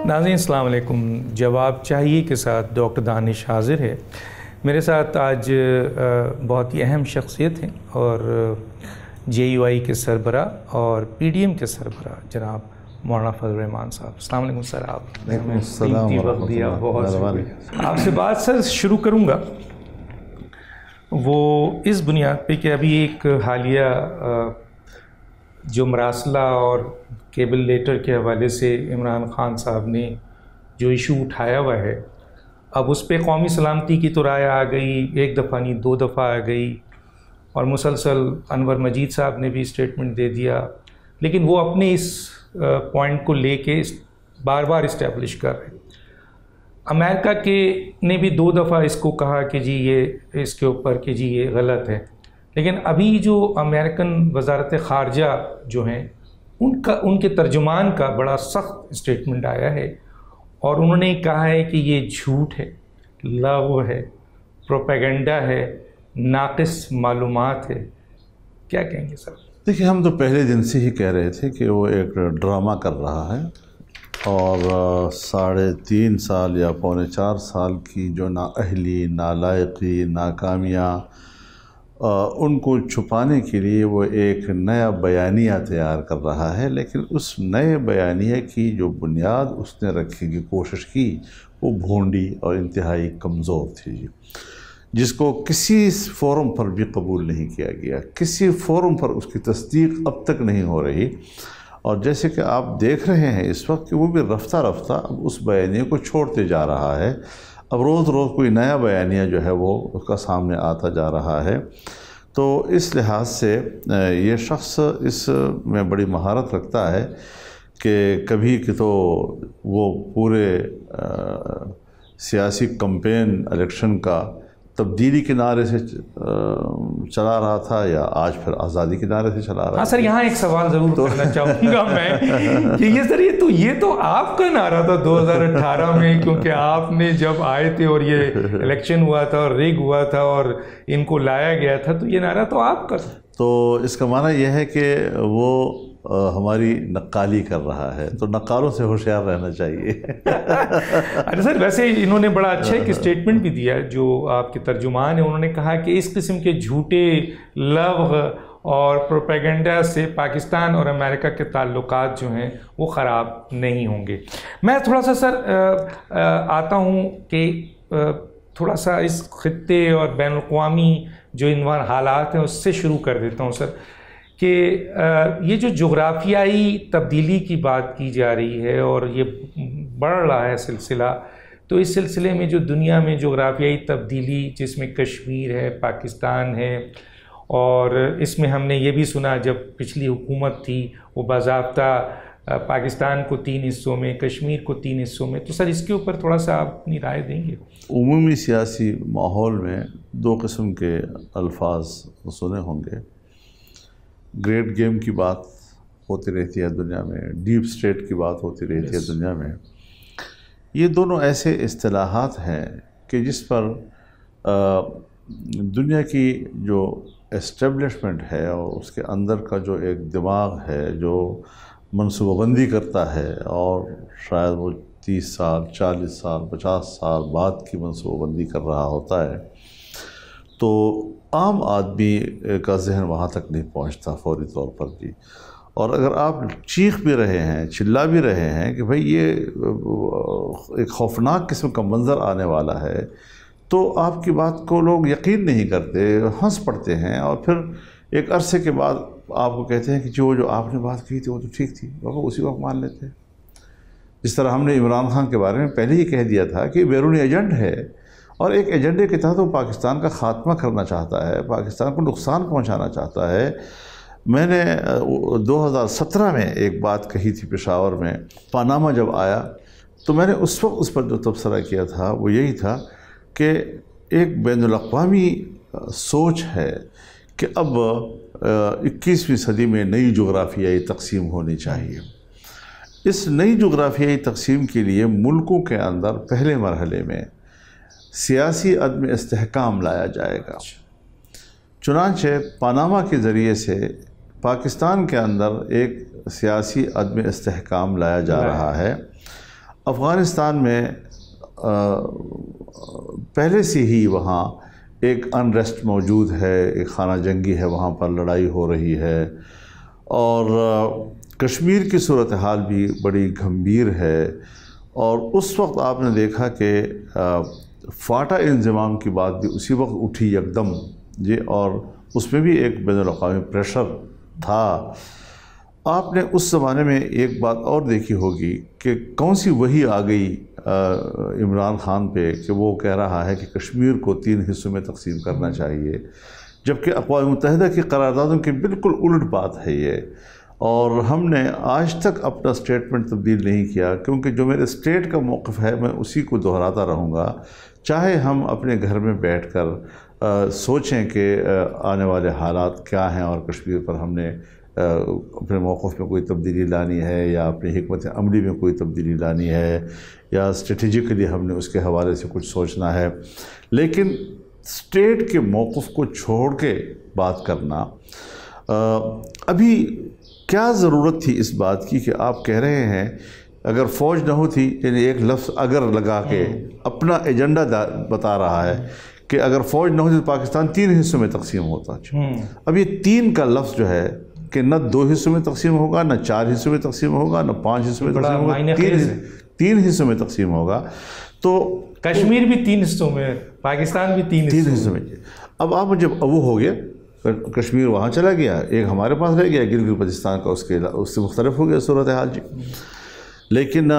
ناظرین السلام علیکم۔ جواب چاہیے کے ساتھ ڈاکٹر دانش حاضر ہے۔ میرے ساتھ آج بہت ہی اہم شخصیت ہیں اور JUI کے سربراہ اور PDM کے سربراہ جناب مولانا فضل الرحمان صاحب۔ السلام علیکم سر۔ آپ نے ہمیں قیمتی وقت دیا، بہت شکریہ۔ آپ سے بات سر شروع کروں گا وہ اس بنیاد پہ کہ ابھی ایک حالیہ جو مراسلہ اور کیبل لیٹر کے حوالے سے عمران خان صاحب نے جو ایشو اٹھایا ہوا ہے، اب اس پہ قومی سلامتی کی تو رائے آ گئی، ایک دفعہ نہیں 2 دفعہ آ گئی، اور مسلسل انور مجید صاحب نے بھی اسٹیٹمنٹ دے دیا، لیکن وہ اپنے اس پوائنٹ کو لے کے بار بار اسٹیبلش کر رہے ہیں۔ امریکہ کے نے بھی 2 دفعہ اس کو کہا کہ جی یہ اس کے اوپر کہ جی یہ غلط ہے، لیکن ابھی جو امریکن وزارت خارجہ جو ہیں ان کے ترجمان کا بڑا سخت اسٹیٹمنٹ آیا ہے، اور انہوں نے کہا ہے کہ یہ جھوٹ ہے، لغو ہے، پروپیگنڈا ہے، ناقص معلومات ہے۔ کیا کہیں گے سر؟ دیکھیے، ہم تو پہلے دن سے ہی کہہ رہے تھے کہ وہ ایک ڈرامہ کر رہا ہے، اور 3.5 سال یا 4.25 سال کی جو نااہلی، نالائقی، ناکامیاں، ان کو چھپانے کے لیے وہ ایک نیا بیانیہ تیار کر رہا ہے، لیکن اس نئے بیانیہ کی جو بنیاد اس نے رکھنے کی کوشش کی وہ بھونڈی اور انتہائی کمزور تھی، جس کو کسی فورم پر بھی قبول نہیں کیا گیا، کسی فورم پر اس کی تصدیق اب تک نہیں ہو رہی۔ اور جیسے کہ آپ دیکھ رہے ہیں اس وقت کہ وہ بھی رفتہ رفتہ اب اس بیانیے کو چھوڑتے جا رہا ہے، اب روز روز کوئی نیا بیانیہ جو ہے وہ اس کا سامنے آتا جا رہا ہے۔ تو اس لحاظ سے یہ شخص اس میں بڑی مہارت رکھتا ہے کہ کبھی کہ تو وہ پورے سیاسی کمپین الیکشن کا تبدیلی کے نعرے سے چلا رہا تھا، یا آج پھر آزادی کے نعرے سے چلا رہا ہے۔ ہاں سر، یہاں ایک سوال ضرور کرنا چاہوں گا میں کہ یہ سر یہ تو آپ کا نعرہ تھا 2018 میں، کیونکہ آپ نے جب آئے تھے اور یہ الیکشن ہوا تھا اور ریگ ہوا تھا اور ان کو لایا گیا تھا، تو یہ نعرہ تو آپ کا تھا۔ تو اس کا معنی یہ ہے کہ وہ ہماری نقالی کر رہا ہے، تو نقالوں سے ہوشیار رہنا چاہیے۔ اچھا سر، ویسے انہوں نے بڑا اچھا ایک اسٹیٹمنٹ بھی دیا جو آپ کے ترجمان ہیں، انہوں نے کہا کہ اس قسم کے جھوٹے لغو اور پروپیگنڈا سے پاکستان اور امریکہ کے تعلقات جو ہیں وہ خراب نہیں ہوں گے۔ میں تھوڑا سا سر آتا ہوں کہ تھوڑا سا اس خطے اور بین الاقوامی جو عنوان حالات ہیں اس سے شروع کر دیتا ہوں سر، کہ یہ جو جغرافیائی تبدیلی کی بات کی جا رہی ہے اور یہ بڑھ رہا ہے سلسلہ، تو اس سلسلے میں جو دنیا میں جغرافیائی تبدیلی جس میں کشمیر ہے، پاکستان ہے، اور اس میں ہم نے یہ بھی سنا جب پچھلی حکومت تھی وہ باضابطہ پاکستان کو 3 حصوں میں، کشمیر کو 3 حصوں میں، تو سر اس کے اوپر تھوڑا سا آپ اپنی رائے دیں گے؟ عمومی سیاسی ماحول میں 2 قسم کے الفاظ سنے ہوں گے۔ گریٹ گیم کی بات ہوتی رہتی ہے دنیا میں، ڈیپ سٹیٹ کی بات ہوتی رہتی ہے دنیا میں۔ یہ دونوں ایسے اصطلاحات ہیں کہ جس پر دنیا کی جو اسٹیبلشمنٹ ہے اور اس کے اندر کا جو ایک دماغ ہے جو منصوبہ بندی کرتا ہے، اور شاید وہ 30 سال، 40 سال، 50 سال بعد کی منصوبہ بندی کر رہا ہوتا ہے، تو عام آدمی کا ذہن وہاں تک نہیں پہنچتا فوری طور پر بھی۔ اور اگر آپ چیخ بھی رہے ہیں، چلا بھی رہے ہیں کہ بھئی یہ ایک خوفناک قسم کا منظر آنے والا ہے، تو آپ کی بات کو لوگ یقین نہیں کرتے، ہنس پڑتے ہیں، اور پھر ایک عرصے کے بعد آپ کو کہتے ہیں کہ جو آپ نے بات کی تھی وہ تو ٹھیک تھی، وہ اسی وقت مان لیتے ہیں۔ جس طرح ہم نے عمران خان کے بارے میں پہلے ہی کہہ دیا تھا کہ بیرونی ایجنٹ ہے، اور ایک ایجنڈے کے تحت وہ پاکستان کا خاتمہ کرنا چاہتا ہے، پاکستان کو نقصان پہنچانا چاہتا ہے۔ میں نے 2017 میں ایک بات کہی تھی پشاور میں، پاناما جب آیا تو میں نے اس وقت اس پر جو تبصرہ کیا تھا وہ یہی تھا کہ ایک بین الاقوامی سوچ ہے کہ اب 21ویں صدی میں نئی جغرافیائی تقسیم ہونی چاہیے۔ اس نئی جغرافیائی تقسیم کے لیے ملکوں کے اندر پہلے مرحلے میں سیاسی عدم استحکام لایا جائے گا۔ چنانچہ پاناما کے ذریعے سے پاکستان کے اندر ایک سیاسی عدم استحکام لایا جا رہا ہے، افغانستان میں پہلے سے ہی وہاں ایک انریسٹ موجود ہے، ایک خانہ جنگی ہے، وہاں پر لڑائی ہو رہی ہے، اور کشمیر کی صورتحال بھی بڑی گھمبیر ہے۔ اور اس وقت آپ نے دیکھا کہ فاٹا انضمام کی بات بھی اسی وقت اٹھی یکدم جی، اور اس میں بھی ایک بین الاقوامی پریشر تھا۔ آپ نے اس زمانے میں ایک بات اور دیکھی ہوگی کہ کون سی وحی آ گئی عمران خان پہ کہ وہ کہہ رہا ہے کہ کشمیر کو 3 حصوں میں تقسیم کرنا چاہیے، جبکہ اقوام متحدہ کی قراردادوں کی بالکل الٹ بات ہے یہ۔ اور ہم نے آج تک اپنا سٹیٹمنٹ تبدیل نہیں کیا، کیونکہ جو میرے اسٹیٹ کا موقف ہے میں اسی کو دہراتا رہوں گا، چاہے ہم اپنے گھر میں بیٹھ کر سوچیں کہ آنے والے حالات کیا ہیں اور کشمیر پر ہم نے اپنے موقف میں کوئی تبدیلی لانی ہے، یا اپنی حکمت عملی میں کوئی تبدیلی لانی ہے، یا اسٹریٹجیکلی ہم نے اس کے حوالے سے کچھ سوچنا ہے، لیکن اسٹیٹ کے موقف کو چھوڑ کے بات کرنا، ابھی کیا ضرورت تھی اس بات کی کہ آپ کہہ رہے ہیں اگر فوج نہ ہوتی، یعنی ایک لفظ اگر لگا کے اپنا ایجنڈا بتا رہا ہے کہ اگر فوج نہ ہوتی تو پاکستان 3 حصوں میں تقسیم ہوتا۔ اب یہ 3 کا لفظ جو ہے کہ نہ 2 حصوں میں تقسیم ہوگا، نہ 4 حصوں میں تقسیم ہوگا، نہ 5 حصوں میں تقسیم ہوگا، 3 حصوں میں تقسیم ہوگا۔ تو کشمیر بھی 3 حصوں میں، پاکستان بھی 3 حصوں میں۔ اب آپ جب وہ ہو گیا، کشمیر وہاں چلا گیا، ایک ہمارے پاس رہ گیا گلگت بلتستان کا، اس سے مختلف ہو گیا صورتحال جی۔ لیکن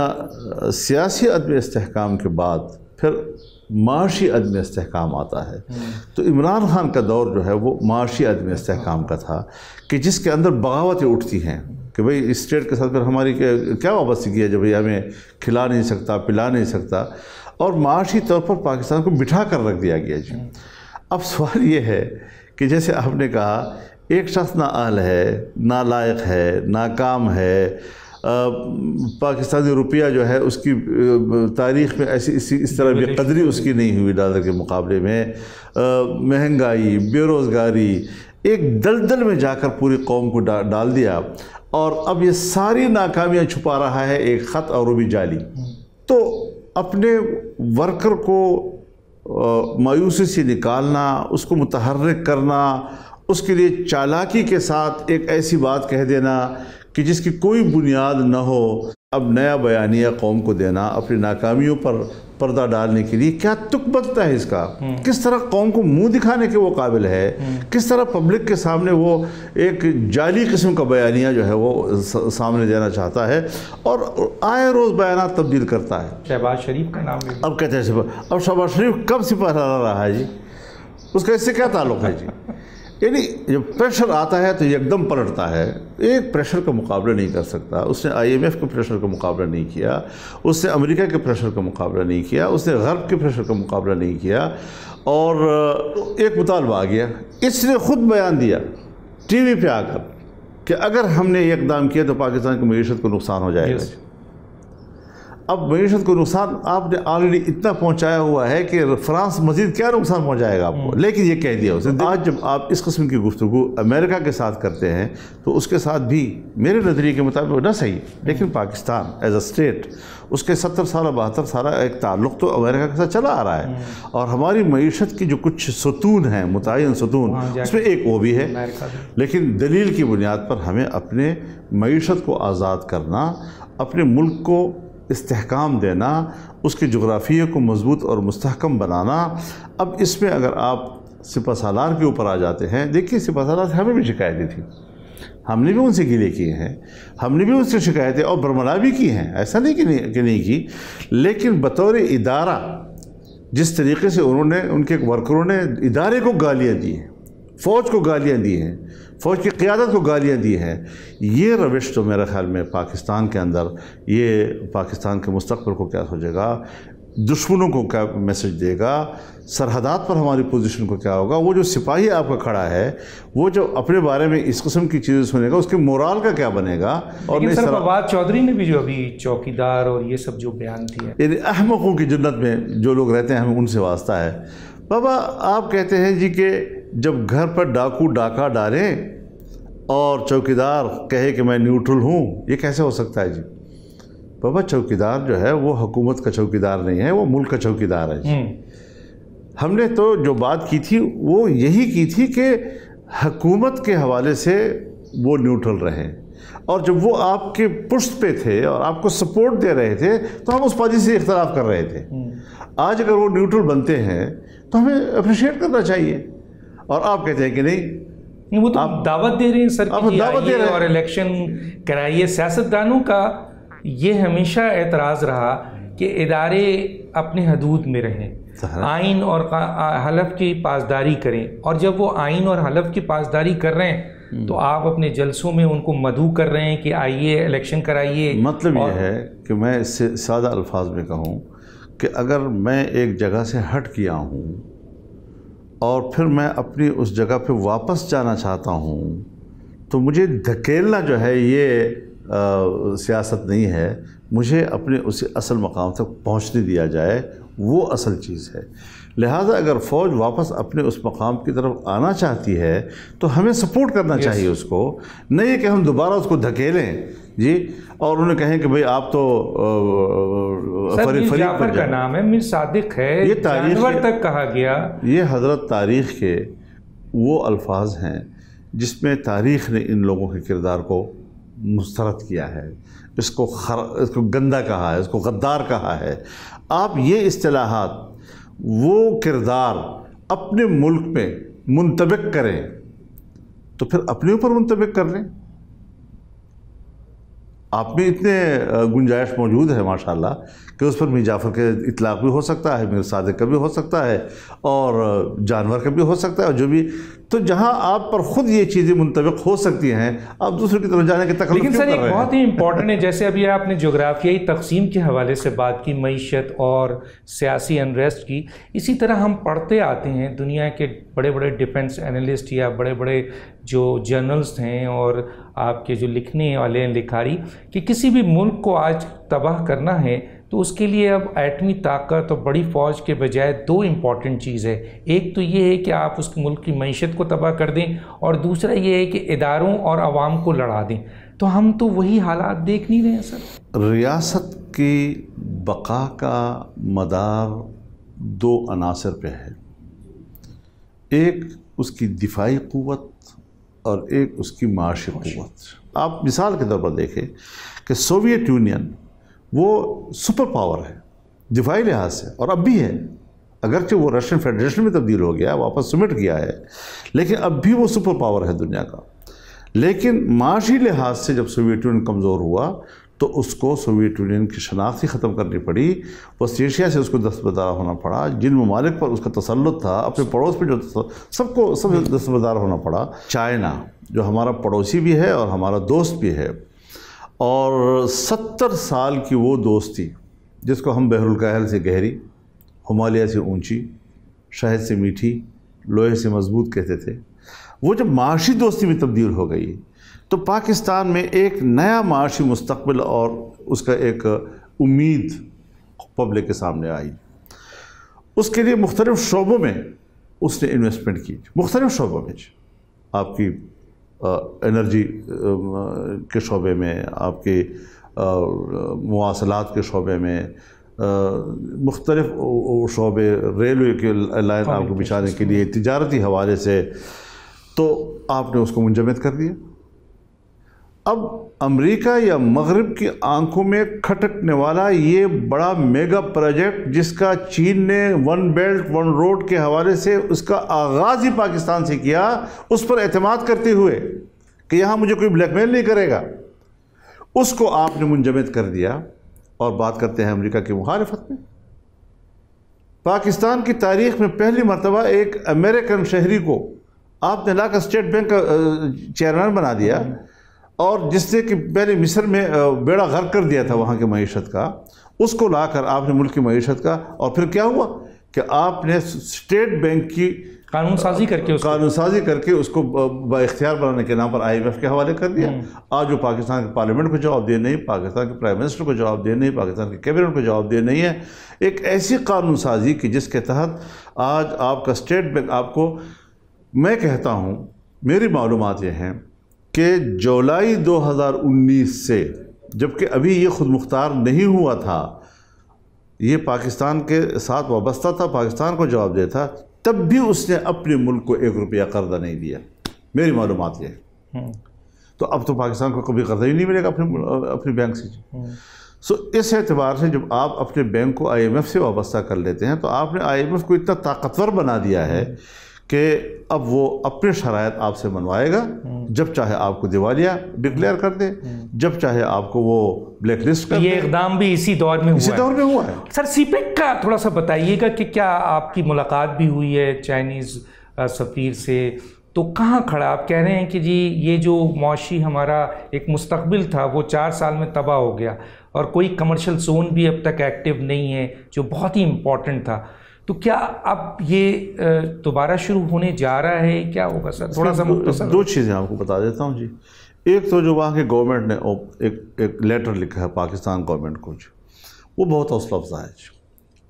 سیاسی عدم استحکام کے بعد پھر معاشی عدم استحکام آتا ہے۔ تو عمران خان کا دور جو ہے وہ معاشی عدم استحکام کا تھا، کہ جس کے اندر بغاوتیں اٹھتی ہیں کہ بھئی اس اسٹیٹ کے ساتھ پھر ہماری کیا وابستگی ہے جب بھئی ہمیں کھلا نہیں سکتا، پلا نہیں سکتا، اور معاشی طور پر پاکستان کو بٹھا کر رکھ دیا گیا جی۔ اب سوال یہ ہے کہ جیسے آپ نے کہا ایک شخص نا اہل ہے، نالائق ہے، ناکام ہے، پاکستانی روپیہ جو ہے اس کی تاریخ میں اس طرح بے قدری اس کی نہیں ہوئی ڈالر کے مقابلے میں، مہنگائی، بے روزگاری، ایک دلدل میں جا کر پوری قوم کو ڈال دیا، اور اب یہ ساری ناکامیاں چھپا رہا ہے ایک خط اور وہ بھی جعلی۔ تو اپنے ورکر کو مایوسی سے نکالنا، اس کو متحرک کرنا، اس کے لیے چالاکی کے ساتھ ایک ایسی بات کہہ دینا کہ جس کی کوئی بنیاد نہ ہو، اب نیا بیانیہ قوم کو دینا اپنی ناکامیوں پر پردہ ڈالنے کے لیے، کیا تک بنتا ہے اس کا؟ کس طرح قوم کو منہ دکھانے کے وہ قابل ہے؟ کس طرح پبلک کے سامنے وہ ایک جعلی قسم کا بیانیہ جو ہے وہ سامنے دینا چاہتا ہے، اور آئے روز بیانات تبدیل کرتا ہے۔ شہباز شریف کا نام بھی اب کہتے ہیں اب شہباز شریف کب سپاہ رہا ہے جی؟ اس کا اس سے کیا تعلق ہے جی؟ یعنی جب پریشر آتا ہے تو یکدم پلٹتا ہے، ایک پریشر کا مقابلہ نہیں کر سکتا۔ اس نے IMF کے پریشر کا مقابلہ نہیں کیا، اس نے امریکہ کے پریشر کا مقابلہ نہیں کیا، اس نے غرب کے پریشر کا مقابلہ نہیں کیا، اور ایک مطالبہ آ گیا، اس نے خود بیان دیا ٹی وی پہ آ کر کہ اگر ہم نے یہ اقدام کیا تو پاکستان کی معیشت کو نقصان ہو جائے گا۔ اب معیشت کو نقصان آپ نے آلریڈی اتنا پہنچایا ہوا ہے کہ فرانس مزید کیا نقصان پہنچائے گا آپ کو، لیکن یہ کہہ دیا اس نے۔ آج جب آپ اس قسم کی گفتگو امریکہ کے ساتھ کرتے ہیں تو اس کے ساتھ بھی میرے نظریے کے مطابق نہ صحیح، لیکن پاکستان ایز اے اسٹیٹ، اس کے 70 سالہ 72 سالہ ایک تعلق تو امریکہ کے ساتھ چلا آ رہا ہے، اور ہماری معیشت کی جو کچھ ستون ہیں، متعین ستون، اس میں ایک وہ بھی ہے۔ لیکن دلیل کی بنیاد پر ہمیں اپنے معیشت کو آزاد کرنا، اپنے ملک کو استحکام دینا، اس کے جغرافیے کو مضبوط اور مستحکم بنانا۔ اب اس میں اگر آپ سپہ سالار کے اوپر آ جاتے ہیں، دیکھیے سپہ سالار سے ہمیں بھی شکایتیں تھیں، ہم نے بھی ان سے گلے کیے ہیں، ہم نے بھی ان سے شکایتیں اور برملا بھی کی ہیں، ایسا نہیں کہ نہیں کی، لیکن بطور ادارہ جس طریقے سے انہوں نے، ان کے ورکروں نے ادارے کو گالیاں دی ہیں، فوج کو گالیاں دی ہیں، فوج کی قیادت کو گالیاں دی ہیں، یہ روش تو میرے خیال میں پاکستان کے اندر، یہ پاکستان کے مستقبل کو کیا سوچے گا، دشمنوں کو کیا میسج دے گا، سرحدات پر ہماری پوزیشن کو کیا ہوگا۔ وہ جو سپاہی آپ کا کھڑا ہے، وہ جو اپنے بارے میں اس قسم کی چیزیں سنے گا، اس کے مورال کا کیا بنے گا۔ اور لیکن سر فواد چودھری نے بھی جو ابھی چوکیدار اور یہ سب جو بیان دیا، یعنی احمقوں کی جنت میں جو لوگ رہتے ہیں ہمیں ان سے واسطہ ہے۔ بابا آپ کہتے ہیں جی کہ جب گھر پر ڈاکو ڈاکہ ڈالیں اور چوکیدار کہے کہ میں نیوٹرل ہوں، یہ کیسے ہو سکتا ہے جی؟ بابا چوکیدار جو ہے وہ حکومت کا چوکیدار نہیں ہے، وہ ملک کا چوکیدار ہے. ہم نے تو جو بات کی تھی وہ یہی کی تھی کہ حکومت کے حوالے سے وہ نیوٹرل رہیں، اور جب وہ آپ کے پشت پہ تھے اور آپ کو سپورٹ دے رہے تھے تو ہم اس پالیسی سے اختلاف کر رہے تھے. آج اگر وہ نیوٹرل بنتے ہیں تو ہمیں اپریشیٹ کرنا چاہیے، اور آپ کہتے ہیں کہ نہیں، وہ تو آپ دعوت دے رہے ہیں سر، آپ دعوت دے رہے ہیں اور الیکشن کرائیے. سیاستدانوں کا یہ ہمیشہ اعتراض رہا کہ ادارے اپنے حدود میں رہیں، آئین اور حلف کی پاسداری کریں، اور جب وہ آئین اور حلف کی پاسداری کر رہے ہیں تو آپ اپنے جلسوں میں ان کو مدعو کر رہے ہیں کہ آئیے الیکشن کرائیے. مطلب یہ ہے کہ میں اس سے سادہ الفاظ میں کہوں کہ اگر میں ایک جگہ سے ہٹ گیا ہوں اور پھر میں اپنی اس جگہ پہ واپس جانا چاہتا ہوں تو مجھے دھکیلنا جو ہے یہ سیاست نہیں ہے. مجھے اپنے اسی اصل مقام تک پہنچنے دیا جائے، وہ اصل چیز ہے. لہٰذا اگر فوج واپس اپنے اس مقام کی طرف آنا چاہتی ہے تو ہمیں سپورٹ کرنا چاہیے اس کو، نہیں کہ ہم دوبارہ اس کو دھکیلیں جی، اور انہیں کہیں کہ بھئی آپ تو میر جعفر کا نام ہے، میر صادق ہے، یہ جانور تک کہا گیا. یہ حضرت تاریخ کے وہ الفاظ ہیں جس میں تاریخ نے ان لوگوں کے کردار کو مسترد کیا ہے، اس کو گندہ کہا ہے، اس کو غدار کہا ہے. آپ یہ اصطلاحات، وہ کردار اپنے ملک میں منطبق کریں تو پھر اپنے اوپر منطبق کر لیں. آپ میں اتنے گنجائش موجود ہے ماشاءاللہ کہ اس پر میر جعفر کے اطلاق بھی ہو سکتا ہے، میر صادق کا بھی ہو سکتا ہے، اور جانور کا بھی ہو سکتا ہے، اور جو بھی. تو جہاں آپ پر خود یہ چیزیں منطبق ہو سکتی ہیں، آپ دوسرے کی طرف جانے کے تکلف کیوں کر رہے ہیں؟ لیکن سر ایک بہت ہی امپورٹنٹ ہے، جیسے ابھی آپ نے جغرافیائی تقسیم کے حوالے سے بات کی، معیشت اور سیاسی انریسٹ کی، اسی طرح ہم پڑھتے آتے ہیں دنیا کے بڑے بڑے ڈیفنس اینالسٹ یا بڑے بڑے جو جرنلسٹ ہیں اور آپ کے جو لکھنے والے ہیں لکھاری، کہ کسی بھی ملک کو آج تباہ کرنا ہے تو اس کے لیے اب ایٹمی طاقت اور بڑی فوج کے بجائے دو امپورٹنٹ چیز ہے. ایک تو یہ ہے کہ آپ اس ملک کی معیشت کو تباہ کر دیں، اور دوسرا یہ ہے کہ اداروں اور عوام کو لڑا دیں. تو ہم تو وہی حالات دیکھ نہیں رہے ہیں سر. ریاست کی بقا کا مدار دو عناصر پہ ہے، ایک اس کی دفاعی قوت اور ایک اس کی معاشی قوت. آپ مثال کے طور پر دیکھیں کہ سوویت یونین وہ سپر پاور ہے دفاعی لحاظ سے، اور اب بھی ہے، اگرچہ وہ رشین فیڈریشن میں تبدیل ہو گیا، واپس سمٹ گیا ہے، لیکن اب بھی وہ سپر پاور ہے دنیا کا. لیکن معاشی لحاظ سے جب سوویت یونین کمزور ہوا تو اس کو سوویت یونین کی شناخت ہی ختم کرنی پڑی. وسط ایشیا سے اس کو دستبردار ہونا پڑا، جن ممالک پر اس کا تسلط تھا، اپنے پڑوس پہ جو سب کو دستبردار ہونا پڑا. چائنا جو ہمارا پڑوسی بھی ہے اور ہمارا دوست بھی ہے، اور 70 سال کی وہ دوستی جس کو ہم بحر الکاہل سے گہری، ہمالیہ سے اونچی، شہد سے میٹھی، لوہے سے مضبوط کہتے تھے، وہ جب معاشی دوستی میں تبدیل ہو گئی تو پاکستان میں ایک نیا معاشی مستقبل اور اس کا ایک امید پبلک کے سامنے آئی. اس کے لیے مختلف شعبوں میں اس نے انویسٹمنٹ کی، مختلف شعبوں میں، آپ کی انرجی کے شعبے میں، آپ کے مواصلات کے شعبے میں، مختلف شعبے، ریلوے کے لائن آپ کو بچھانے کے لیے، تجارتی حوالے سے، تو آپ نے اس کو منجمد کر دیا. اب امریکہ یا مغرب کی آنکھوں میں کھٹکنے والا یہ بڑا میگا پروجیکٹ جس کا چین نے ون بیلٹ ون روڈ کے حوالے سے اس کا آغاز ہی پاکستان سے کیا، اس پر اعتماد کرتے ہوئے کہ یہاں مجھے کوئی بلیک میل نہیں کرے گا، اس کو آپ نے منجمد کر دیا. اور بات کرتے ہیں امریکہ کی مخالفت میں. پاکستان کی تاریخ میں پہلی مرتبہ ایک امریکن شہری کو آپ نے لا کر اسٹیٹ بینک کا چیئرمین بنا دیا، اور جس نے کہ پہلے مصر میں بیڑا غرق کر دیا تھا وہاں کی معیشت کا، اس کو لا کر آپ نے ملک کی معیشت کا، اور پھر کیا ہوا کہ آپ نے اسٹیٹ بینک کی قانون سازی کر کے اس کو با اختیار بنانے کے نام پر IMF کے حوالے کر دیا. آج وہ پاکستان کے پارلیمنٹ کو جواب دے نہیں، پاکستان کے پرائم منسٹر کو جواب دے نہیں، پاکستان کے کیبنٹ کو جواب دے نہیں ہے. ایک ایسی قانون سازی کہ جس کے تحت آج آپ کا اسٹیٹ بینک، آپ کو میں کہتا ہوں، میری معلومات یہ ہیں کہ جولائی 2019 سے جبکہ ابھی یہ خود مختار نہیں ہوا تھا، یہ پاکستان کے ساتھ وابستہ تھا، پاکستان کو جواب دے تھا، تب بھی اس نے اپنے ملک کو 1 روپیہ قرضہ نہیں دیا، میری معلومات یہ۔ تو اب تو پاکستان کو کبھی قرضہ ہی نہیں ملے گا اپنے بینک سے۔ سو اس اعتبار سے جب آپ اپنے بینک کو IMF سے وابستہ کر لیتے ہیں تو آپ نے IMF کو اتنا طاقتور بنا دیا ہے کہ اب وہ اپنے شرائط آپ سے منوائے گا، جب چاہے آپ کو دیوالیہ ڈکلیئر کر دے، جب چاہے آپ کو وہ بلیک لسٹ کر دے۔ یہ اقدام بھی اسی دور میں ہوا ہے۔ سر سی پیک کا تھوڑا سا بتائیے گا کہ کیا آپ کی ملاقات بھی ہوئی ہے چائنیز سفیر سے؟ تو کہاں کھڑا؟ آپ کہہ رہے ہیں کہ جی یہ جو معاشی ہمارا ایک مستقبل تھا وہ 4 سال میں تباہ ہو گیا، اور کوئی کمرشل زون بھی اب تک ایکٹیو نہیں ہے جو بہت ہی امپورٹنٹ تھا، تو کیا اب یہ دوبارہ شروع ہونے جا رہا ہے؟ کیا ہوگا سر؟ تھوڑا سا مختصر 2 چیزیں آپ کو بتا دیتا ہوں جی۔ ایک تو جو وہاں کے گورنمنٹ نے ایک لیٹر لکھا ہے پاکستان گورنمنٹ کو جی، وہ بہت حوصلہ افزا ہے جی،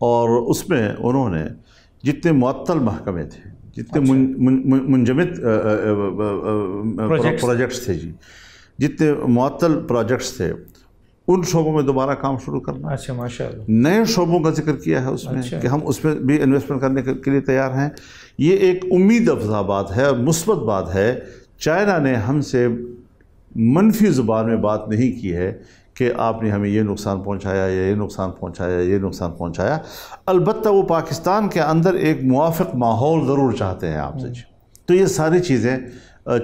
اور اس میں انہوں نے جتنے معطل محکمے تھے، جتنے منجمد پروجیکٹس تھے جی، جتنے معطل پروجیکٹس تھے، ان شعبوں میں دوبارہ کام شروع کرنا۔ اچھا، ماشاءاللہ۔ نئے شعبوں کا ذکر کیا ہے اس میں کہ ہم اس میں بھی انویسٹمنٹ کرنے کے لیے تیار ہیں۔ یہ ایک امید افزا بات ہے، مثبت بات ہے۔ چائنا نے ہم سے منفی زبان میں بات نہیں کی ہے کہ آپ نے ہمیں یہ نقصان پہنچایا یا یہ نقصان پہنچایا، یہ نقصان پہنچایا۔ البتہ وہ پاکستان کے اندر ایک موافق ماحول ضرور چاہتے ہیں آپ سے جی۔ تو یہ ساری چیزیں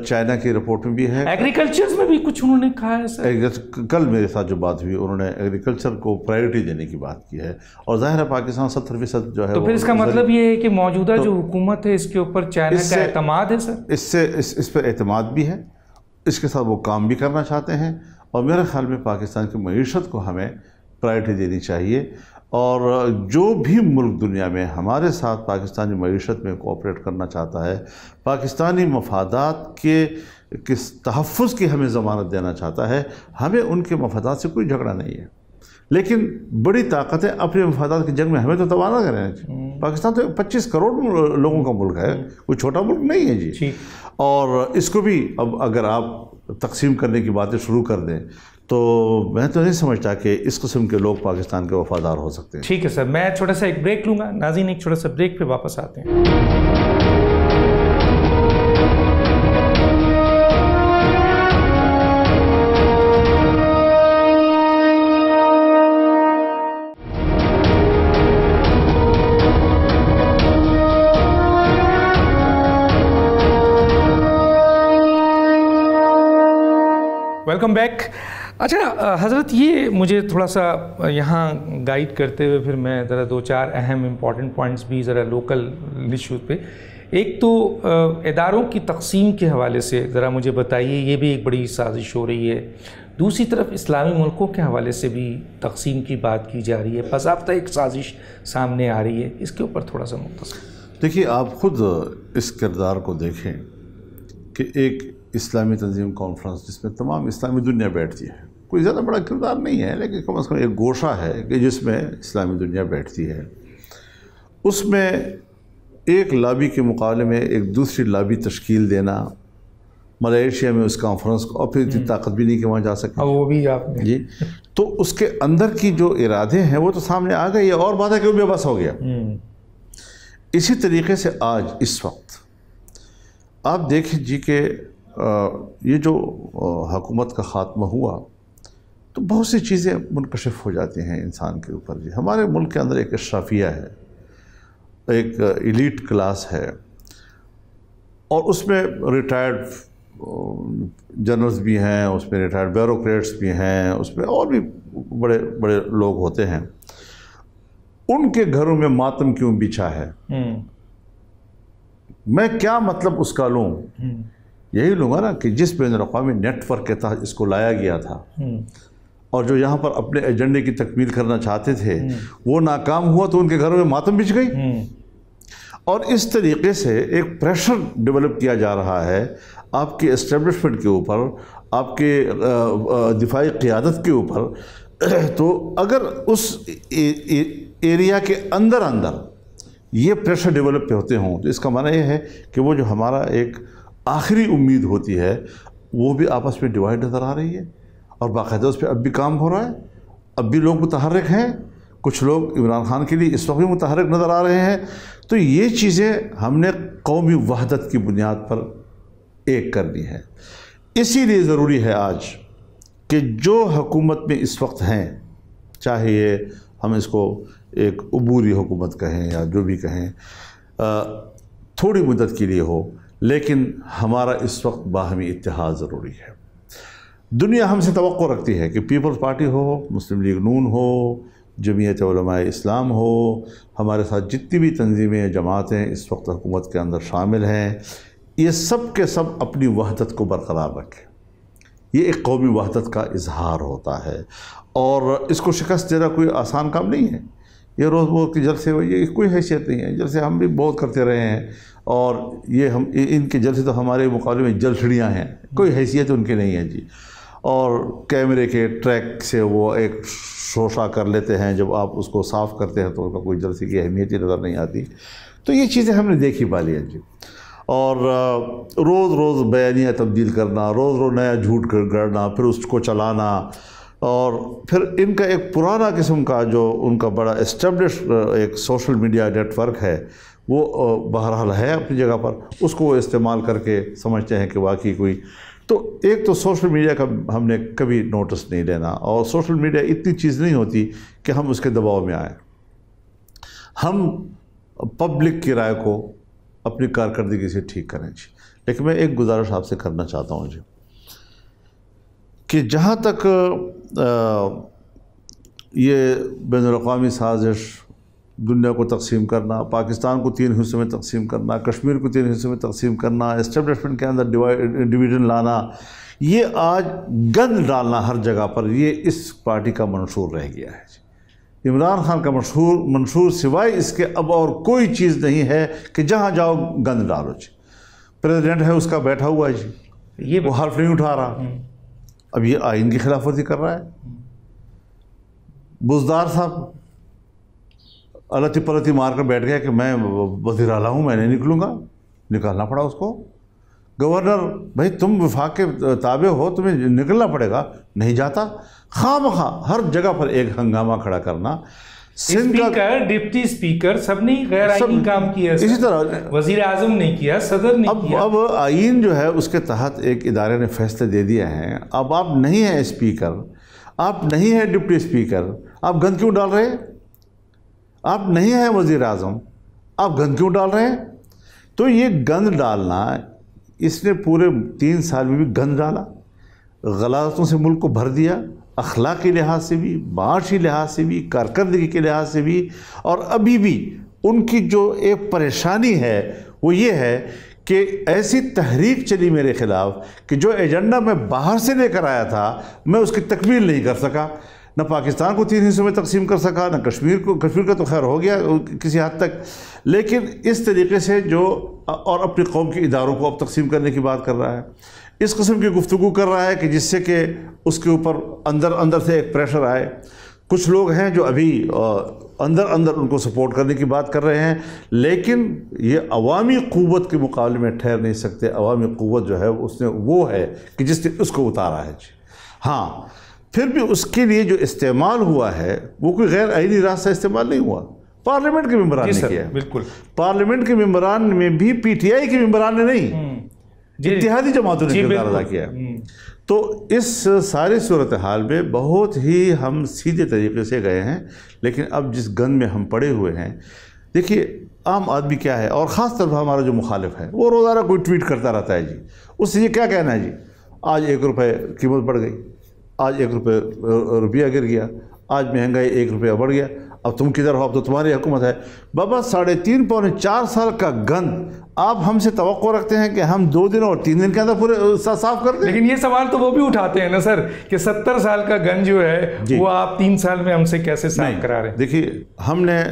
چائنا کی رپورٹ میں بھی ہے۔ ایگریکلچر میں بھی کچھ انہوں نے کہا ہے سر؟ کل میرے ساتھ جو بات ہوئی، انہوں نے ایگریکلچر کو پرائیورٹی دینے کی بات کی ہے، اور ظاہر ہے پاکستان 70% جو ہے، تو پھر اس کا مطلب یہ ہے کہ موجودہ جو حکومت ہے اس کے اوپر چائنا کا اعتماد ہے سر؟ اس پر اعتماد بھی ہے، اس کے ساتھ وہ کام بھی کرنا چاہتے ہیں، اور میرے خیال میں پاکستان کی معیشت کو ہمیں پرائیورٹی دینی چاہیے، اور جو بھی ملک دنیا میں ہمارے ساتھ پاکستانی معیشت میں کوآپریٹ کرنا چاہتا ہے، پاکستانی مفادات کے تحفظ کی ہمیں ضمانت دینا چاہتا ہے، ہمیں ان کے مفادات سے کوئی جھگڑا نہیں ہے، لیکن بڑی طاقتیں اپنے مفادات کی جنگ میں ہمیں تو تباہ نہ کریں۔ پاکستان تو 25 کروڑ لوگوں کا ملک ہے، کوئی چھوٹا ملک نہیں ہے جی، اور اس کو بھی اب اگر آپ تقسیم کرنے کی باتیں شروع کر دیں تو میں تو نہیں سمجھتا کہ اس قسم کے لوگ پاکستان کے وفادار ہو سکتے ہیں۔ ٹھیک ہے سر، میں چھوٹا سا ایک بریک لوں گا۔ ناظرین، ایک چھوٹا سا بریک پہ واپس آتے ہیں۔ Welcome back. اچھا حضرت، یہ مجھے تھوڑا سا یہاں گائیڈ کرتے ہوئے پھر میں ذرا 2-4 اہم امپورٹنٹ پوائنٹس بھی ذرا لوکل ایشوز پہ، ایک تو اداروں کی تقسیم کے حوالے سے ذرا مجھے بتائیے، یہ بھی ایک بڑی سازش ہو رہی ہے۔ دوسری طرف اسلامی ملکوں کے حوالے سے بھی تقسیم کی بات کی جا رہی ہے، باضابطہ ایک سازش سامنے آ رہی ہے، اس کے اوپر تھوڑا سا مختصر۔ دیکھیے، آپ خود اس کردار کو دیکھیں کہ ایک اسلامی تنظیم کانفرنس جس میں تمام اسلامی دنیا بیٹھتی ہے، کوئی زیادہ بڑا کردار نہیں ہے، لیکن کم از کم ایک گوشہ ہے کہ جس میں اسلامی دنیا بیٹھتی ہے، اس میں ایک لابی کے مقابلے میں ایک دوسری لابی تشکیل دینا، ملائیشیا میں اس کانفرنس کو، اور پھر اتنی طاقت بھی نہیں کہ وہاں جا سکے، وہ بھی آپ نے جی، تو اس کے اندر کی جو ارادے ہیں وہ تو سامنے آ گئے، اور بات ہے کہ وہ بے بس ہو گیا۔ اسی طریقے سے آج اس وقت آپ دیکھیں جی کہ یہ جو حکومت کا خاتمہ ہوا تو بہت سی چیزیں منکشف ہو جاتی ہیں انسان کے اوپر جی۔ ہمارے ملک کے اندر ایک اشرافیہ ہے، ایک ایلیٹ کلاس ہے، اور اس میں ریٹائرڈ جنرلز بھی ہیں، اس میں ریٹائرڈ بیوروکریٹس بھی ہیں، اس میں اور بھی بڑے بڑے لوگ ہوتے ہیں۔ ان کے گھروں میں ماتم کیوں بچھا ہے؟ میں کیا مطلب اس کا لوں؟ یہی لوں گا نا کہ جس بین الاقوامی نیٹ ورک کے تحت اس کو لایا گیا تھا، اور جو یہاں پر اپنے ایجنڈے کی تکمیل کرنا چاہتے تھے وہ ناکام ہوا تو ان کے گھروں میں ماتم بچھ گئی، اور اس طریقے سے ایک پریشر ڈیولپ کیا جا رہا ہے آپ کے اسٹیبلشمنٹ کے اوپر، آپ کے دفاعی قیادت کے اوپر۔ تو اگر اس ایریا کے اندر یہ پریشر ڈیولپ ہوتے ہوں تو اس کا معنی یہ ہے کہ وہ جو ہمارا ایک آخری امید ہوتی ہے وہ بھی آپس میں ڈیوائڈ نظر آ رہی ہے، اور باقاعدہ اس پہ اب بھی کام ہو رہا ہے، اب بھی لوگ متحرک ہیں، کچھ لوگ عمران خان کے لیے اس وقت بھی متحرک نظر آ رہے ہیں۔ تو یہ چیزیں ہم نے قومی وحدت کی بنیاد پر ایک کرنی ہے۔ اسی لیے ضروری ہے آج کہ جو حکومت میں اس وقت ہیں، چاہے یہ ہم اس کو ایک عبوری حکومت کہیں یا جو بھی کہیں، تھوڑی مدت کے لیے ہو، لیکن ہمارا اس وقت باہمی اتحاد ضروری ہے۔ دنیا ہم سے توقع رکھتی ہے کہ پیپلز پارٹی ہو، مسلم لیگ نون ہو، جمعیت علماء اسلام ہو، ہمارے ساتھ جتنی بھی تنظیمیں جماعتیں اس وقت حکومت کے اندر شامل ہیں، یہ سب کے سب اپنی وحدت کو برقرار رکھیں۔ یہ ایک قومی وحدت کا اظہار ہوتا ہے، اور اس کو شکست دینا کوئی آسان کام نہیں ہے۔ یہ روز روز کے جلسے یہ کوئی حیثیت نہیں ہے، جلسے ہم بھی بہت کرتے رہے ہیں، اور یہ ان کے جلسے تو ہمارے مقابلے میں جلسڑیاں ہیں، کوئی حیثیت ان کی نہیں ہے جی۔ اور کیمرے کے ٹریک سے وہ ایک شوشہ کر لیتے ہیں، جب آپ اس کو صاف کرتے ہیں تو اس کا کوئی جلسے کی اہمیت ہی نظر نہیں آتی۔ تو یہ چیزیں ہم نے دیکھی پالی ہیں جی، اور روز روز بیانیہ تبدیل کرنا، روز روز نیا جھوٹ گڑنا، پھر اس کو چلانا، اور پھر ان کا ایک پرانا قسم کا جو ان کا بڑا اسٹیبلش ایک سوشل میڈیا نیٹ ورک ہے، وہ بہرحال ہے اپنی جگہ پر، اس کو وہ استعمال کر کے سمجھتے ہیں کہ واقعی کوئی۔ تو ایک تو سوشل میڈیا کا ہم نے کبھی نوٹس نہیں لینا، اور سوشل میڈیا اتنی چیز نہیں ہوتی کہ ہم اس کے دباؤ میں آئیں۔ ہم پبلک کی رائے کو اپنی کارکردگی سے ٹھیک کریں جی۔ لیکن میں ایک گزارش آپ سے کرنا چاہتا ہوں جی، کہ جہاں تک یہ بین الاقوامی سازش، دنیا کو تقسیم کرنا، پاکستان کو 3 حصوں میں تقسیم کرنا، کشمیر کو 3 حصوں میں تقسیم کرنا، اسٹیبلشمنٹ کے اندر ڈویژن لانا، یہ آج گند ڈالنا ہر جگہ پر، یہ اس پارٹی کا منشور رہ گیا ہے جی۔ عمران خان کا منشور سوائے اس کے اب اور کوئی چیز نہیں ہے کہ جہاں جاؤ گند ڈالو جی۔ پریزیڈنٹ ہے اس کا بیٹھا ہوا ہے جی، وہ حرف نہیں اٹھا رہا، اب یہ آئین کی خلاف ورزی کر رہا ہے۔ بزدار صاحب التی پلتی مار کر بیٹھ گیا کہ میں وزیر اعلیٰ ہوں، میں نہیں نکلوں گا، نکالنا پڑا اس کو۔ گورنر بھائی تم وفاق کے تابع ہو، تمہیں نکلنا پڑے گا، نہیں جاتا۔ خواہ مخواہ ہر جگہ پر ایک ہنگامہ کھڑا کرنا۔ اسپیکر، ڈپٹی اسپیکر سب نے غیر آئینی کام کیا، اسی طرح وزیر اعظم نے کیا، صدر نے کیا۔ اب آئین جو ہے اس کے تحت ایک ادارے نے فیصلے دے دیا ہے، اب آپ نہیں ہیں اسپیکر، آپ نہیں ہیں ڈپٹی اسپیکر، آپ گند کیوں ڈال رہے ہیں؟ آپ نہیں ہیں وزیر اعظم، آپ گند کیوں ڈال رہے ہیں؟ تو یہ گند ڈالنا، اس نے پورے 3 سال میں بھی گند ڈالا، غلطوں سے ملک کو بھر دیا، اخلاقی لحاظ سے بھی، معاشی لحاظ سے بھی، کارکردگی کے لحاظ سے بھی۔ اور ابھی بھی ان کی جو ایک پریشانی ہے وہ یہ ہے کہ ایسی تحریک چلی میرے خلاف کہ جو ایجنڈا میں باہر سے لے کر آیا تھا میں اس کی تکمیل نہیں کر سکا، نہ پاکستان کو 3 حصوں میں تقسیم کر سکا، نہ کشمیر کا تو خیر ہو گیا کسی حد تک، لیکن اس طریقے سے جو اور اپنی قوم کے اداروں کو اب تقسیم کرنے کی بات کر رہا ہے، اس قسم کی گفتگو کر رہا ہے کہ جس سے کہ اس کے اوپر اندر سے ایک پریشر آئے۔ کچھ لوگ ہیں جو ابھی اندر ان کو سپورٹ کرنے کی بات کر رہے ہیں، لیکن یہ عوامی قوت کے مقابلے میں ٹھہر نہیں سکتے۔ عوامی قوت جو ہے وہ ہے کہ جس نے اس کو اتارا ہے جی۔ ہاں، پھر بھی اس کے لیے جو استعمال ہوا ہے وہ کوئی غیر آئینی راستہ استعمال نہیں ہوا، پارلیمنٹ کے ممبران نے کیا۔ بالکل، پارلیمنٹ کے ممبران میں بھی پی ٹی آئی کے ممبران نے نہیں، اتحادی جماعتوں نے کردار ادا کیا۔ تو اس ساری صورتحال میں بہت ہی ہم سیدھے طریقے سے گئے ہیں، لیکن اب جس گند میں ہم پڑے ہوئے ہیں، دیکھیے عام آدمی کیا ہے، اور خاص طور پر ہمارا جو مخالف ہے وہ روزانہ کوئی ٹویٹ کرتا رہتا ہے جی، اس سے یہ کیا کہنا ہے جی، آج 1 روپے قیمت بڑھ گئی، آج 1 روپیہ گر گیا، آج مہنگائی 1 روپیہ بڑھ گیا، اب تم کدھر ہو، اب تو تمہاری حکومت ہے۔ بابا 3.5 پونے 4 سال کا گند آپ ہم سے توقع رکھتے ہیں کہ ہم 2 دن اور 3 دن کے اندر پورے صاف کر دیں؟ لیکن یہ سوال تو وہ بھی اٹھاتے ہیں نا سر کہ 70 سال کا گند جو ہے وہ آپ 3 سال میں ہم سے کیسے صاف کرا رہے ہیں؟ دیکھیے ہم نے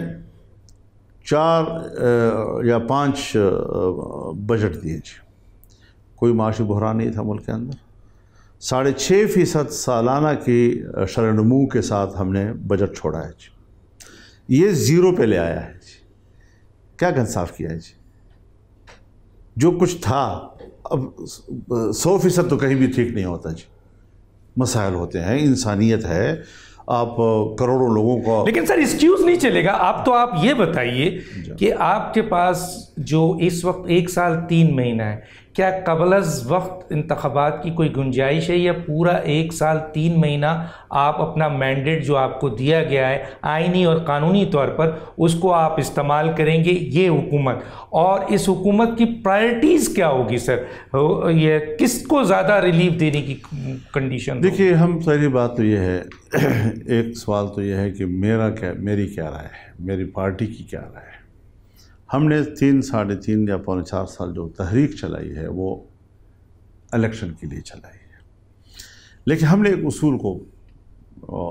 4 یا 5 بجٹ دیے جی، کوئی معاشی بحران نہیں تھا ملک کے اندر، 6.5% سالانہ کی شرح نمو کے ساتھ ہم نے بجٹ چھوڑا ہے جی، یہ 0 پہ لے آیا ہے جی۔ کیا گند صاف کیا ہے جی؟ جو کچھ تھا اب 100% تو کہیں بھی ٹھیک نہیں ہوتا جی، مسائل ہوتے ہیں، انسانیت ہے، آپ کروڑوں لوگوں کو. لیکن سر ایکسکیوز نہیں چلے گا. آپ یہ بتائیے کہ آپ کے پاس جو اس وقت 1 سال 3 مہینہ ہے، کیا قبل از وقت انتخابات کی کوئی گنجائش ہے، یا پورا 1 سال 3 مہینہ آپ اپنا مینڈیٹ جو آپ کو دیا گیا ہے آئینی اور قانونی طور پر اس کو آپ استعمال کریں گے یہ حکومت؟ اور اس حکومت کی پرائرٹیز کیا ہوگی سر؟ یہ کس کو زیادہ ریلیف دینے کی کنڈیشن؟ دیکھیے، ہم پہلی بات تو یہ ہے، ایک سوال تو یہ ہے کہ میری کیا رائے ہے، میری پارٹی کی کیا رائے ہے. ہم نے 3 ساڑھے 3 یا پونے 4 سال جو تحریک چلائی ہے وہ الیکشن کے لیے چلائی ہے، لیکن ہم نے ایک اصول کو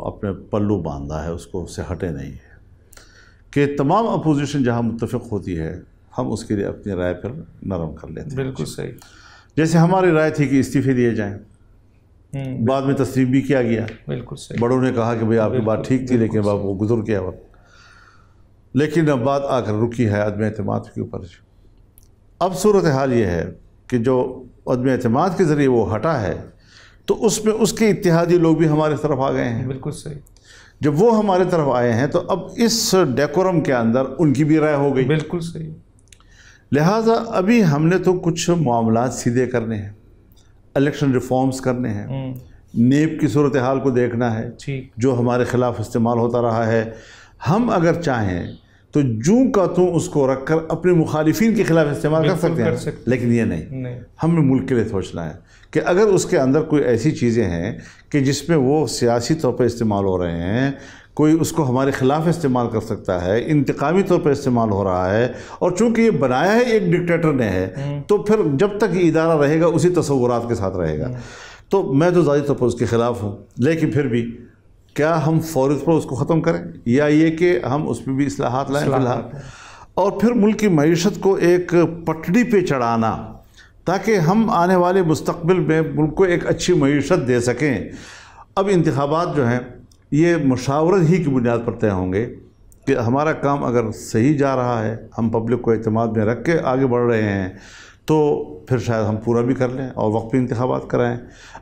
اپنے پلو باندھا ہے، اس کو اس سے ہٹے نہیں ہے کہ تمام اپوزیشن جہاں متفق ہوتی ہے ہم اس کے لیے اپنی رائے پر نرم کر لیتے ہیں. بالکل صحیح. جیسے ہماری رائے تھی کہ استعفے دیے جائیں، بعد میں تسلیم بھی کیا گیا. بالکل صحیح. بڑوں نے کہا کہ بھئی آپ کی بات ٹھیک تھی، لیکن اب وہ گزر گیا وقت. لیکن اب بات آ کر رکی ہے عدم اعتماد کے اوپر. اب صورتحال یہ ہے کہ جو عدم اعتماد کے ذریعے وہ ہٹا ہے تو اس میں اس کے اتحادی لوگ بھی ہمارے طرف آ گئے ہیں. بالکل صحیح. جب وہ ہمارے طرف آئے ہیں تو اب اس ڈیکورم کے اندر ان کی بھی رائے ہو گئی. بالکل صحیح. لہٰذا ابھی ہم نے تو کچھ معاملات سیدھے کرنے ہیں، الیکشن ریفارمز کرنے ہیں، نیب کی صورتحال کو دیکھنا ہے جو ہمارے خلاف استعمال ہوتا رہا ہے. ہم اگر چاہیں تو جوں کا توں اس کو رکھ کر اپنے مخالفین کے خلاف استعمال کر سکتے ہیں، لیکن یہ نہیں. ہمیں ملک کے لیے سوچنا ہے کہ اگر اس کے اندر کوئی ایسی چیزیں ہیں کہ جس میں وہ سیاسی طور پہ استعمال ہو رہے ہیں، کوئی اس کو ہمارے خلاف استعمال کر سکتا ہے، انتقامی طور پہ استعمال ہو رہا ہے، اور چونکہ یہ بنایا ہے ایک ڈکٹیٹر نے ہے، تو پھر جب تک یہ ادارہ رہے گا اسی تصورات کے ساتھ رہے گا. تو میں تو ذاتی طور پر اس کے خلاف ہوں، لیکن پھر بھی کیا ہم فوری پر اس کو ختم کریں، یا یہ کہ ہم اس میں بھی اصلاحات لائیں فی الحال، اور پھر ملک کی معیشت کو ایک پٹڑی پہ چڑھانا تاکہ ہم آنے والے مستقبل میں ملک کو ایک اچھی معیشت دے سکیں. اب انتخابات جو ہیں یہ مشاورت ہی کی بنیاد پر طے ہوں گے کہ ہمارا کام اگر صحیح جا رہا ہے، ہم پبلک کو اعتماد میں رکھ کے آگے بڑھ رہے ہیں، تو پھر شاید ہم پورا بھی کر لیں اور وقت پہ انتخابات کرائیں.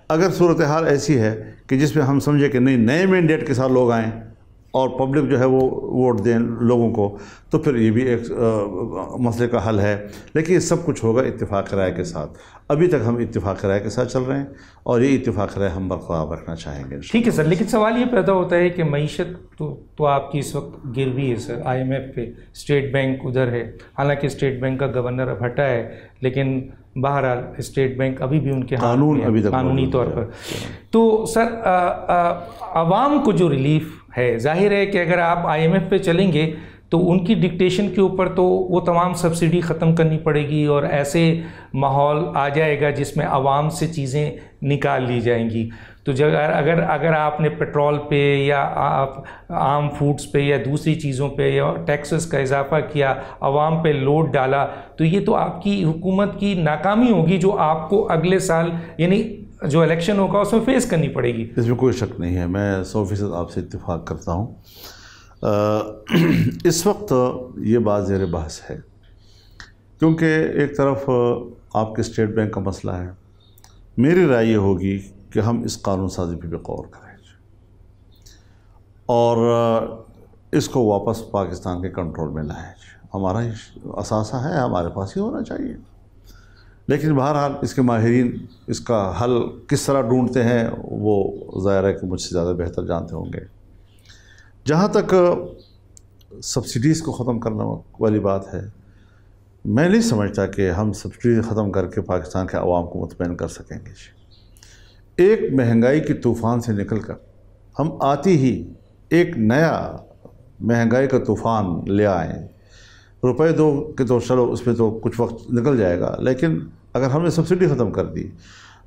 اگر صورتحال ایسی ہے کہ جس میں ہم سمجھے کہ نہیں، نئے مینڈیٹ کے ساتھ لوگ آئیں اور پبلک جو ہے وہ ووٹ دیں لوگوں کو، تو پھر یہ بھی ایک مسئلے کا حل ہے. لیکن یہ سب کچھ ہوگا اتفاق رائے کے ساتھ. ابھی تک ہم اتفاق رائے کے ساتھ چل رہے ہیں اور یہ اتفاق رائے ہم برقرار رکھنا چاہیں گے. ٹھیک ہے سر، لیکن سوال یہ پیدا ہوتا ہے کہ معیشت تو آپ کی اس وقت گر بھی ہے سر. IMF پہ، اسٹیٹ بینک ادھر ہے، حالانکہ اسٹیٹ بینک کا گورنر اب ہٹا ہے، لیکن بہرحال اسٹیٹ بینک ابھی بھی ان کے قانونی طور پر. تو سر عوام کو جو ریلیف ہے، ظاہر ہے کہ اگر آپ IMF پہ چلیں گے تو ان کی ڈکٹیشن کے اوپر تو وہ تمام سبسڈی ختم کرنی پڑے گی، اور ایسے ماحول آ جائے گا جس میں عوام سے چیزیں نکال لی جائیں گی. تو اگر آپ نے پیٹرول پہ یا عام فوڈز پہ یا دوسری چیزوں پہ یا ٹیکسز کا اضافہ کیا، عوام پہ لوڈ ڈالا، تو یہ تو آپ کی حکومت کی ناکامی ہوگی جو آپ کو اگلے سال یعنی جو الیکشن ہوگا اس میں فیس کرنی پڑے گی. اس میں کوئی شک نہیں ہے، میں 100% آپ سے اتفاق کرتا ہوں. اس وقت یہ بات زیر بحث ہے کیونکہ ایک طرف آپ کے اسٹیٹ بینک کا مسئلہ ہے. میری رائے یہ ہوگی کہ ہم اس قانون سازی پہ غور کریں اور اس کو واپس پاکستان کے کنٹرول میں لائیں. ہمارا اثاثہ ہے، ہمارے پاس ہی ہونا چاہیے. لیکن بہرحال اس کے ماہرین اس کا حل کس طرح ڈھونڈتے ہیں وہ ظاہر ہے کہ مجھ سے زیادہ بہتر جانتے ہوں گے. جہاں تک سبسڈیز کو ختم کرنا والی بات ہے، میں نہیں سمجھتا کہ ہم سبسڈی ختم کر کے پاکستان کے عوام کو مطمئن کر سکیں گے. ایک مہنگائی کی طوفان سے نکل کر ہم آتی ہی ایک نیا مہنگائی کا طوفان لے آئیں. روپے دو کہ تو چلو اس پہ تو کچھ وقت نکل جائے گا، لیکن اگر ہم نے سبسڈی ختم کر دی،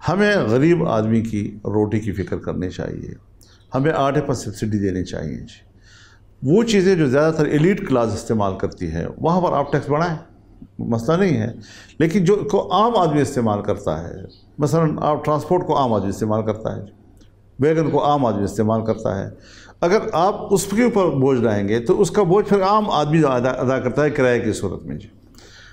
ہمیں غریب آدمی کی روٹی کی فکر کرنی چاہیے، ہمیں آٹے پر سبسڈی دینی چاہیے. وہ چیزیں جو زیادہ تر ایلیٹ کلاس استعمال کرتی ہے وہاں پر آپ ٹیکس بڑھائیں، مسئلہ نہیں ہے. لیکن جو کو عام آدمی استعمال کرتا ہے، مثلا آپ ٹرانسپورٹ کو عام آدمی استعمال کرتا ہے، ویگن کو عام آدمی استعمال کرتا ہے، اگر آپ اس کے اوپر بوجھ لائیں گے تو اس کا بوجھ پھر عام آدمی ادا کرتا ہے کرائے کی صورت میں.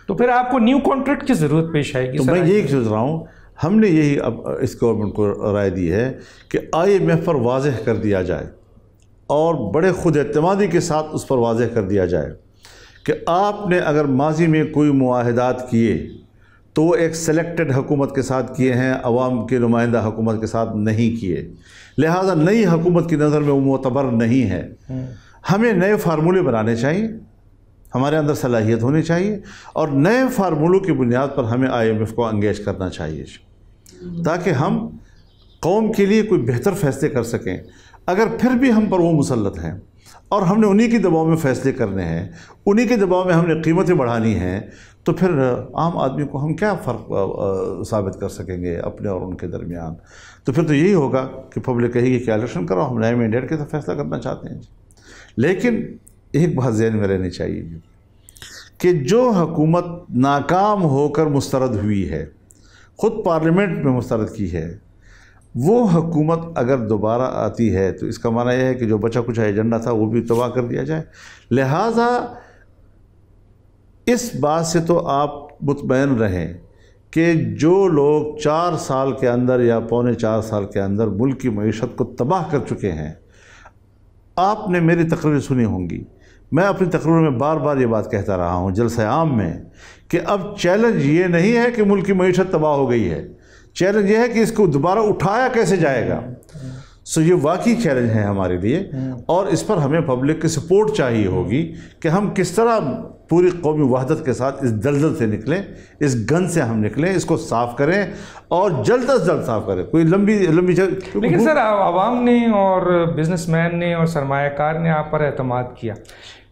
تو پھر آپ کو نیو کانٹریکٹ کی ضرورت پیش آئے گی. تو میں یہی سوچ رہا ہوں ہم نے یہی اب اس گورنمنٹ کو رائے دی ہے کہ IMF پر واضح کر دیا جائے اور بڑے خود اعتمادی کے ساتھ اس پر واضح کر دیا جائے کہ آپ نے اگر ماضی میں کوئی معاہدات کیے تو وہ ایک سلیکٹڈ حکومت کے ساتھ کیے ہیں، عوام کے نمائندہ حکومت کے ساتھ نہیں کیے، لہٰذا نئی حکومت کی نظر میں وہ معتبر نہیں ہے۔ ہمیں نئے فارمولے بنانے چاہیے، ہمارے اندر صلاحیت ہونی چاہیے، اور نئے فارمولوں کی بنیاد پر ہمیں IMF کو انگیج کرنا چاہیے تاکہ ہم قوم کے لیے کوئی بہتر فیصلے کر سکیں۔ اگر پھر بھی ہم پر وہ مسلط ہیں اور ہم نے انہی کے دباؤ میں فیصلے کرنے ہیں، انہی کے دباؤ میں ہم نے قیمتیں بڑھانی ہیں، تو پھر عام آدمی کو ہم کیا فرق ثابت کر سکیں گے اپنے اور ان کے درمیان؟ تو پھر تو یہی ہوگا کہ پبلک کہے گی کہ الیکشن کرو، ہم نئے مینڈیٹ کے ساتھ فیصلہ کرنا چاہتے ہیں۔ لیکن ایک بات ذہن میں رہنی چاہیے کہ جو حکومت ناکام ہو کر مسترد ہوئی ہے، خود پارلیمنٹ میں مسترد کی ہے، وہ حکومت اگر دوبارہ آتی ہے تو اس کا معنی یہ ہے کہ جو بچا کچھ ایجنڈا تھا وہ بھی تباہ کر دیا جائے۔ لہٰذا اس بات سے تو آپ مطمئن رہیں کہ جو لوگ 4 سال کے اندر یا پونے 4 سال کے اندر ملک کی معیشت کو تباہ کر چکے ہیں، آپ نے میری تقریر سنی ہوں گی، میں اپنی تقریر میں بار بار یہ بات کہتا رہا ہوں جلسہ عام میں، کہ اب چیلنج یہ نہیں ہے کہ ملک کی معیشت تباہ ہو گئی ہے، چیلنج یہ ہے کہ اس کو دوبارہ اٹھایا کیسے جائے گا۔ یہ واقعی چیلنج ہے ہمارے لیے، اور اس پر ہمیں پبلک کی سپورٹ چاہیے ہوگی کہ ہم کس طرح پوری قومی وحدت کے ساتھ اس دلدل سے نکلیں، اس گند سے ہم نکلیں، اس کو صاف کریں اور جلد از جلد صاف کریں۔ کوئی لمبی لیکن سر عوام نے اور بزنس مین نے اور سرمایہ کار نے آپ پر اعتماد کیا،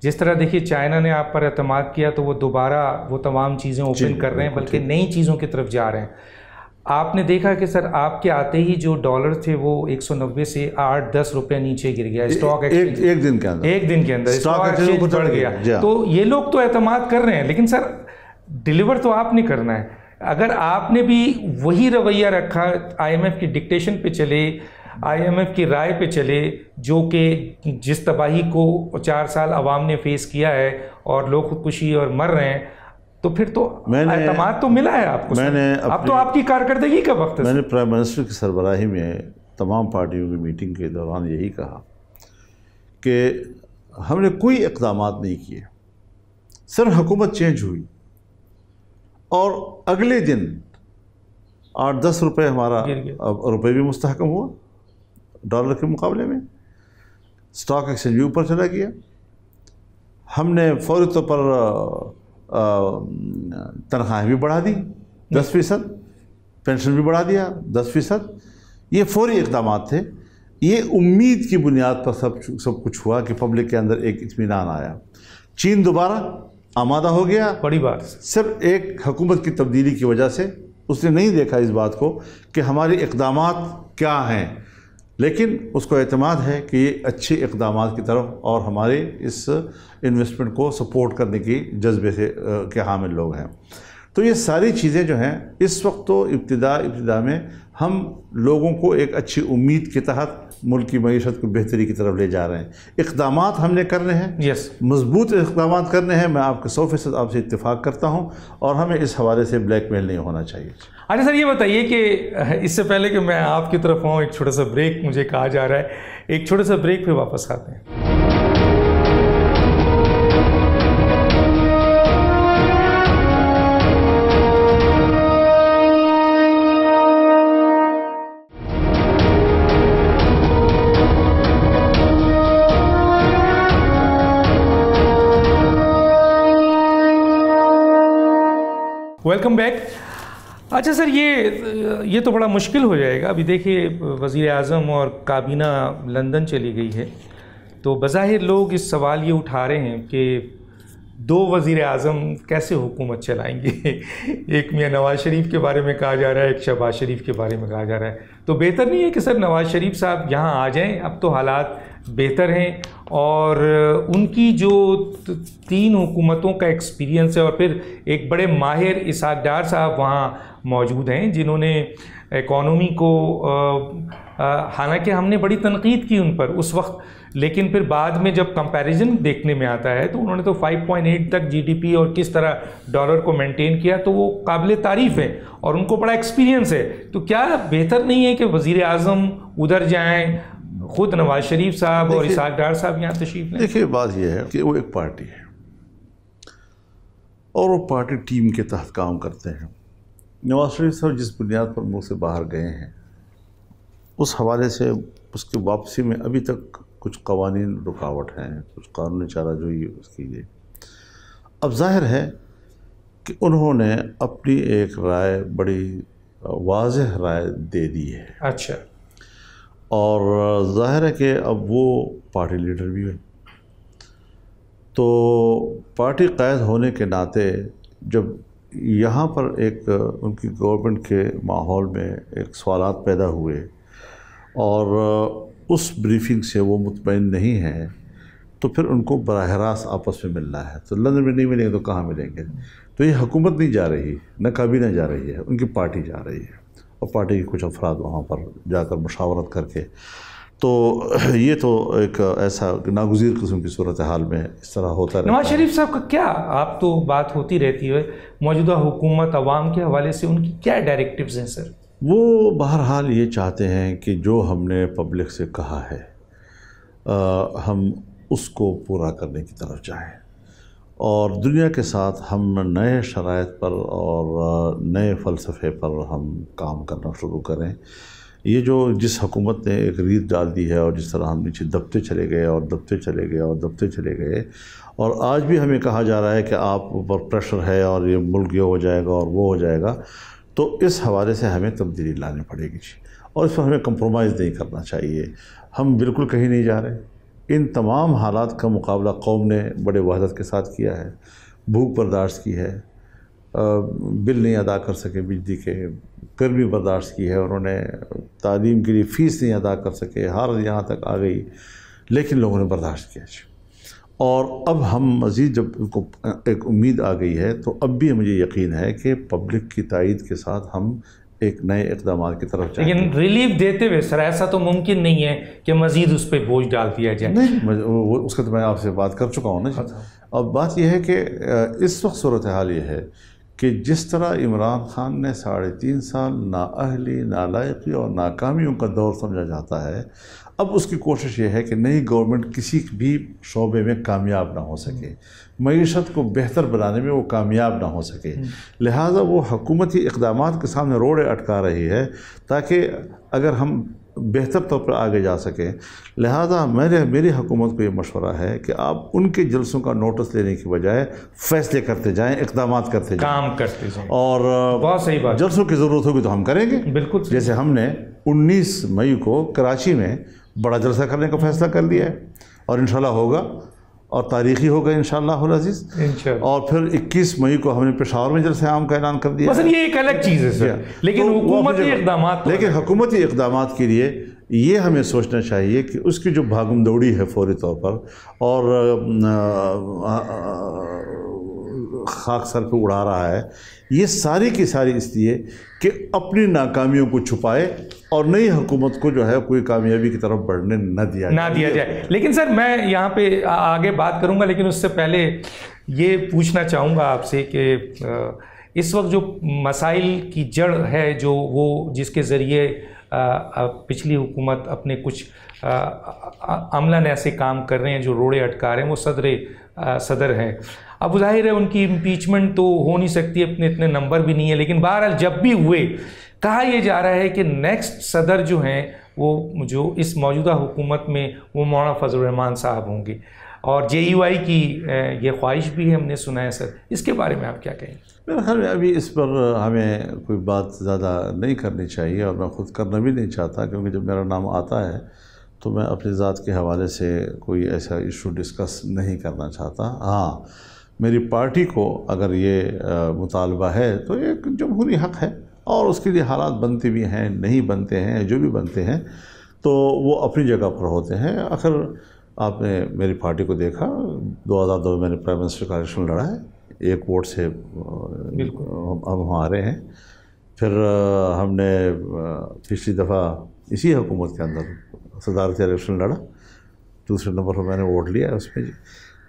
جس طرح دیکھیے چائنا نے آپ پر اعتماد کیا تو وہ دوبارہ وہ تمام چیزیں اوپن کر رہے ہیں، بلکہ نئی چیزوں کی طرف جا رہے ہیں۔ آپ نے دیکھا کہ سر آپ کے آتے ہی جو ڈالر تھے وہ 190 سے 8-10 روپے نیچے گر گیا، اسٹاک ایکسچینج ایک دن کے اندر اسٹاک ایکسچینج بڑھ گیا۔ تو یہ لوگ تو اعتماد کر رہے ہیں، لیکن سر ڈیلیور تو آپ نے کرنا ہے۔ اگر آپ نے بھی وہی رویہ رکھا، IMF کی ڈکٹیشن پہ چلے، IMF کی رائے پہ چلے، جو کہ جس تباہی کو 4 سال عوام نے فیس کیا ہے اور لوگ خودکشی اور مر رہے ہیں، تو پھر تو اعتماد تو ملا ہے آپ کو۔ اب تو آپ کی کارکردگی کا وقت ہے۔ میں نے پرائم منسٹر کی سربراہی میں تمام پارٹیوں کی میٹنگ کے دوران یہی کہا کہ ہم نے کوئی اقدامات نہیں کیے، صرف حکومت چینج ہوئی اور اگلے دن 8-10 روپے ہمارا روپے بھی مستحکم ہوا ڈالر کے مقابلے میں، اسٹاک ایکسچینج بھی اوپر چلا گیا، ہم نے فوری طور پر تنخواہیں بھی بڑھا دی 10%، پینشن بھی بڑھا دیا 10%۔ یہ فوری اقدامات تھے، یہ امید کی بنیاد پر سب کچھ ہوا کہ پبلک کے اندر ایک اطمینان آیا۔ چین دوبارہ آمادہ ہو گیا، بڑی بات، صرف ایک حکومت کی تبدیلی کی وجہ سے۔ اس نے نہیں دیکھا اس بات کو کہ ہماری اقدامات کیا ہیں، لیکن اس کو اعتماد ہے کہ یہ اچھے اقدامات کی طرف اور ہمارے اس انویسٹمنٹ کو سپورٹ کرنے کی جذبے سے کے حامل لوگ ہیں۔ تو یہ ساری چیزیں جو ہیں اس وقت تو ابتدا میں ہم لوگوں کو ایک اچھی امید کے تحت ملک کی معیشت کو بہتری کی طرف لے جا رہے ہیں۔ اقدامات ہم نے کرنے ہیں، مضبوط اقدامات کرنے ہیں، میں آپ کے 100% آپ سے اتفاق کرتا ہوں، اور ہمیں اس حوالے سے بلیک میل نہیں ہونا چاہیے۔ اچھا سر، یہ بتائیے کہ اس سے پہلے کہ میں آپ کی طرف ہوں، ایک چھوٹا سا بریک مجھے کہا جا رہا ہے، ایک چھوٹا سا بریک پہ واپس آتے ہیں۔ Welcome back. اچھا سر، یہ تو بڑا مشکل ہو جائے گا۔ ابھی دیکھیے وزیر اعظم اور کابینہ لندن چلی گئی ہے، تو بظاہر لوگ اس سوال یہ اٹھا رہے ہیں کہ 2 وزیر اعظم کیسے حکومت چلائیں گے؟ ایک میاں نواز شریف کے بارے میں کہا جا رہا ہے، ایک شہباز شریف کے بارے میں کہا جا رہا ہے۔ تو بہتر نہیں ہے کہ سر نواز شریف صاحب یہاں آ جائیں؟ اب تو حالات بہتر ہیں اور ان کی جو 3 حکومتوں کا ایکسپیرینس ہے، اور پھر ایک بڑے ماہر اسحاق ڈار صاحب وہاں موجود ہیں جنہوں نے اکانومی کو، حالانکہ ہم نے بڑی تنقید کی ان پر اس وقت لیکن پھر بعد میں جب کمپیریزن دیکھنے میں آتا ہے تو انہوں نے تو 5.8 تک جی ڈی پی اور کس طرح ڈالر کو مینٹین کیا، تو وہ قابل تعریف ہے اور ان کو بڑا ایکسپیرینس ہے. تو کیا بہتر نہیں ہے کہ وزیر اعظم ادھر جائیں، خود نواز شریف صاحب اور اسحاق ڈار صاحب یہاں تشریف لیں؟ دیکھیے بات یہ ہے کہ وہ ایک پارٹی ہے اور وہ پارٹی ٹیم کے تحت کام کرتے ہیں. نواز شریف صاحب جس بنیاد پر ملک سے باہر گئے ہیں اس حوالے سے اس کی واپسی میں ابھی تک کچھ قوانین رکاوٹ ہیں، کچھ قانونی چارہ جوئی اس کی گئی. اب ظاہر ہے کہ انہوں نے اپنی ایک رائے، بڑی واضح رائے دے دی ہے. اچھا. اور ظاہر ہے کہ اب وہ پارٹی لیڈر بھی ہے، تو پارٹی قائد ہونے کے ناطے جب یہاں پر ایک ان کی گورنمنٹ کے ماحول میں ایک سوالات پیدا ہوئے اور اس بریفنگ سے وہ مطمئن نہیں ہیں، تو پھر ان کو براہ راست آپس میں ملنا ہے. تو لندن میں نہیں ملیں گے تو کہاں ملیں گے؟ تو یہ حکومت نہیں جا رہی، نہ کابینہ جا رہی ہے، ان کی پارٹی جا رہی ہے اور پارٹی کے کچھ افراد وہاں پر جا کر مشاورت کر کے. تو یہ تو ایک ایسا ناگزیر قسم کی صورتحال میں اس طرح ہوتا رہتا ہے. نواز شریف صاحب کا کیا، آپ تو بات ہوتی رہتی ہے موجودہ حکومت عوام کے حوالے سے، ان کی کیا ڈائریکٹیوز ہیں سر؟ وہ بہرحال یہ چاہتے ہیں کہ جو ہم نے پبلک سے کہا ہے ہم اس کو پورا کرنے کی طرف جائیں اور دنیا کے ساتھ ہم نئے شرائط پر اور نئے فلسفے پر ہم کام کرنا شروع کریں. یہ جو جس حکومت نے ایک ریت ڈال دی ہے اور جس طرح ہم نیچے دبتے چلے گئے اور دبتے چلے گئے اور دبتے چلے گئے، اور آج بھی ہمیں کہا جا رہا ہے کہ آپ اوپر پریشر ہے اور یہ ملک یہ ہو جائے گا اور وہ ہو جائے گا، تو اس حوالے سے ہمیں تبدیلی لانی پڑے گی اور اس پر ہمیں کمپرومائز نہیں کرنا چاہیے. ہم بالکل کہیں نہیں جا رہے. ان تمام حالات کا مقابلہ قوم نے بڑے وحدت کے ساتھ کیا ہے. بھوک برداشت کی ہے، بل نہیں ادا کر سکے بجلی کے، گرمی برداشت کی ہے، انہوں نے تعلیم کے لیے فیس نہیں ادا کر سکے، حالت یہاں تک آ گئی، لیکن لوگوں نے برداشت کیا. اور اب ہم مزید جب ان کو ایک امید آ گئی ہے تو اب بھی مجھے یقین ہے کہ پبلک کی تائید کے ساتھ ہم ایک نئے اقدامات کی طرف جائیں. لیکن ریلیف دیتے ہوئے سر ایسا تو ممکن نہیں ہے کہ مزید اس پہ بوجھ ڈال دیا جائے. نہیں، اس کا تو میں آپ سے بات کر چکا ہوں نا جی. اب بات یہ ہے کہ اس وقت صورتحال یہ ہے کہ جس طرح عمران خان نے 3.5 سال نااہلی، نالائقی اور ناکامیوں کا دور سمجھا جاتا ہے، اب اس کی کوشش یہ ہے کہ نئی گورنمنٹ کسی بھی شعبے میں کامیاب نہ ہو سکے، معیشت کو بہتر بنانے میں وہ کامیاب نہ ہو سکے، لہٰذا وہ حکومتی اقدامات کے سامنے روڑے اٹکا رہی ہے تاکہ اگر ہم بہتر طور پر آگے جا سکیں. لہٰذا میری حکومت کو یہ مشورہ ہے کہ آپ ان کے جلسوں کا نوٹس لینے کی بجائے فیصلے کرتے جائیں، اقدامات کرتے جائیں، کام کرتے جائیں. اور بہت صحیح بات. جلسوں کی ضرورت ہوگی تو ہم کریں گے. بالکل. جیسے ہم نے 19 مئی کو کراچی میں بڑا جلسہ کرنے کا فیصلہ کر لیا ہے اور انشاءاللہ ہوگا اور تاریخی ہوگا انشاءاللہ العزیز. اور پھر 21 مئی کو ہم نے پشاور میں جلسہ عام کا اعلان کر دیا. مثلا یہ ایک الگ چیز ہے سر، لیکن حکومتی اقدامات، لیکن حکومتی اقدامات کے لیے یہ ہمیں سوچنا چاہیے کہ اس کی جو بھاگم دوڑی ہے فوری طور پر اور خاک سر پہ اڑا رہا ہے، یہ ساری کی ساری اس لیے کہ اپنی ناکامیوں کو چھپائے اور نئی حکومت کو جو ہے کوئی کامیابی کی طرف بڑھنے نہ دیا جائے. لیکن سر میں یہاں پہ آگے بات کروں گا، لیکن اس سے پہلے یہ پوچھنا چاہوں گا آپ سے کہ اس وقت جو مسائل کی جڑ ہے، جو وہ جس کے ذریعے پچھلی حکومت اپنے کچھ عملاً ایسے کام کر رہے ہیں جو روڑے اٹکا رہے ہیں، وہ صدر ہے. اب ظاہر ہے ان کی امپیچمنٹ تو ہو نہیں سکتی، اپنے اتنے نمبر بھی نہیں ہے، لیکن بہرحال جب بھی ہوئے کہا یہ جا رہا ہے کہ نیکسٹ صدر جو ہیں وہ جو اس موجودہ حکومت میں وہ مولانا فضل الرحمان صاحب ہوں گے، اور JUI کی یہ خواہش بھی ہے، ہم نے سنا ہے سر. اس کے بارے میں آپ کیا کہیں؟ میرے خیال میں ابھی اس پر ہمیں کوئی بات زیادہ نہیں کرنی چاہیے اور میں خود کرنا بھی نہیں چاہتا، کیونکہ جب میرا نام آتا ہے تو میں اپنی ذات کے حوالے سے کوئی ایسا ایشو ڈسکس نہیں کرنا چاہتا. ہاں، میری پارٹی کو اگر یہ مطالبہ ہے تو ایک جمہوری حق ہے اور اس کے لیے حالات بنتے بھی ہیں، نہیں بنتے ہیں، جو بھی بنتے ہیں تو وہ اپنی جگہ پر ہوتے ہیں. آخر آپ نے میری پارٹی کو دیکھا، 2002 میں نے پرائم منسٹر کا الیکشن لڑا ہے، 1 ووٹ سے ہم ہارے ہیں. پھر ہم نے پچھلی دفعہ اسی حکومت کے اندر صدارتی الیکشن لڑا دوسرے نمبر پر میں نے ووٹ لیا ہے اس میں جی.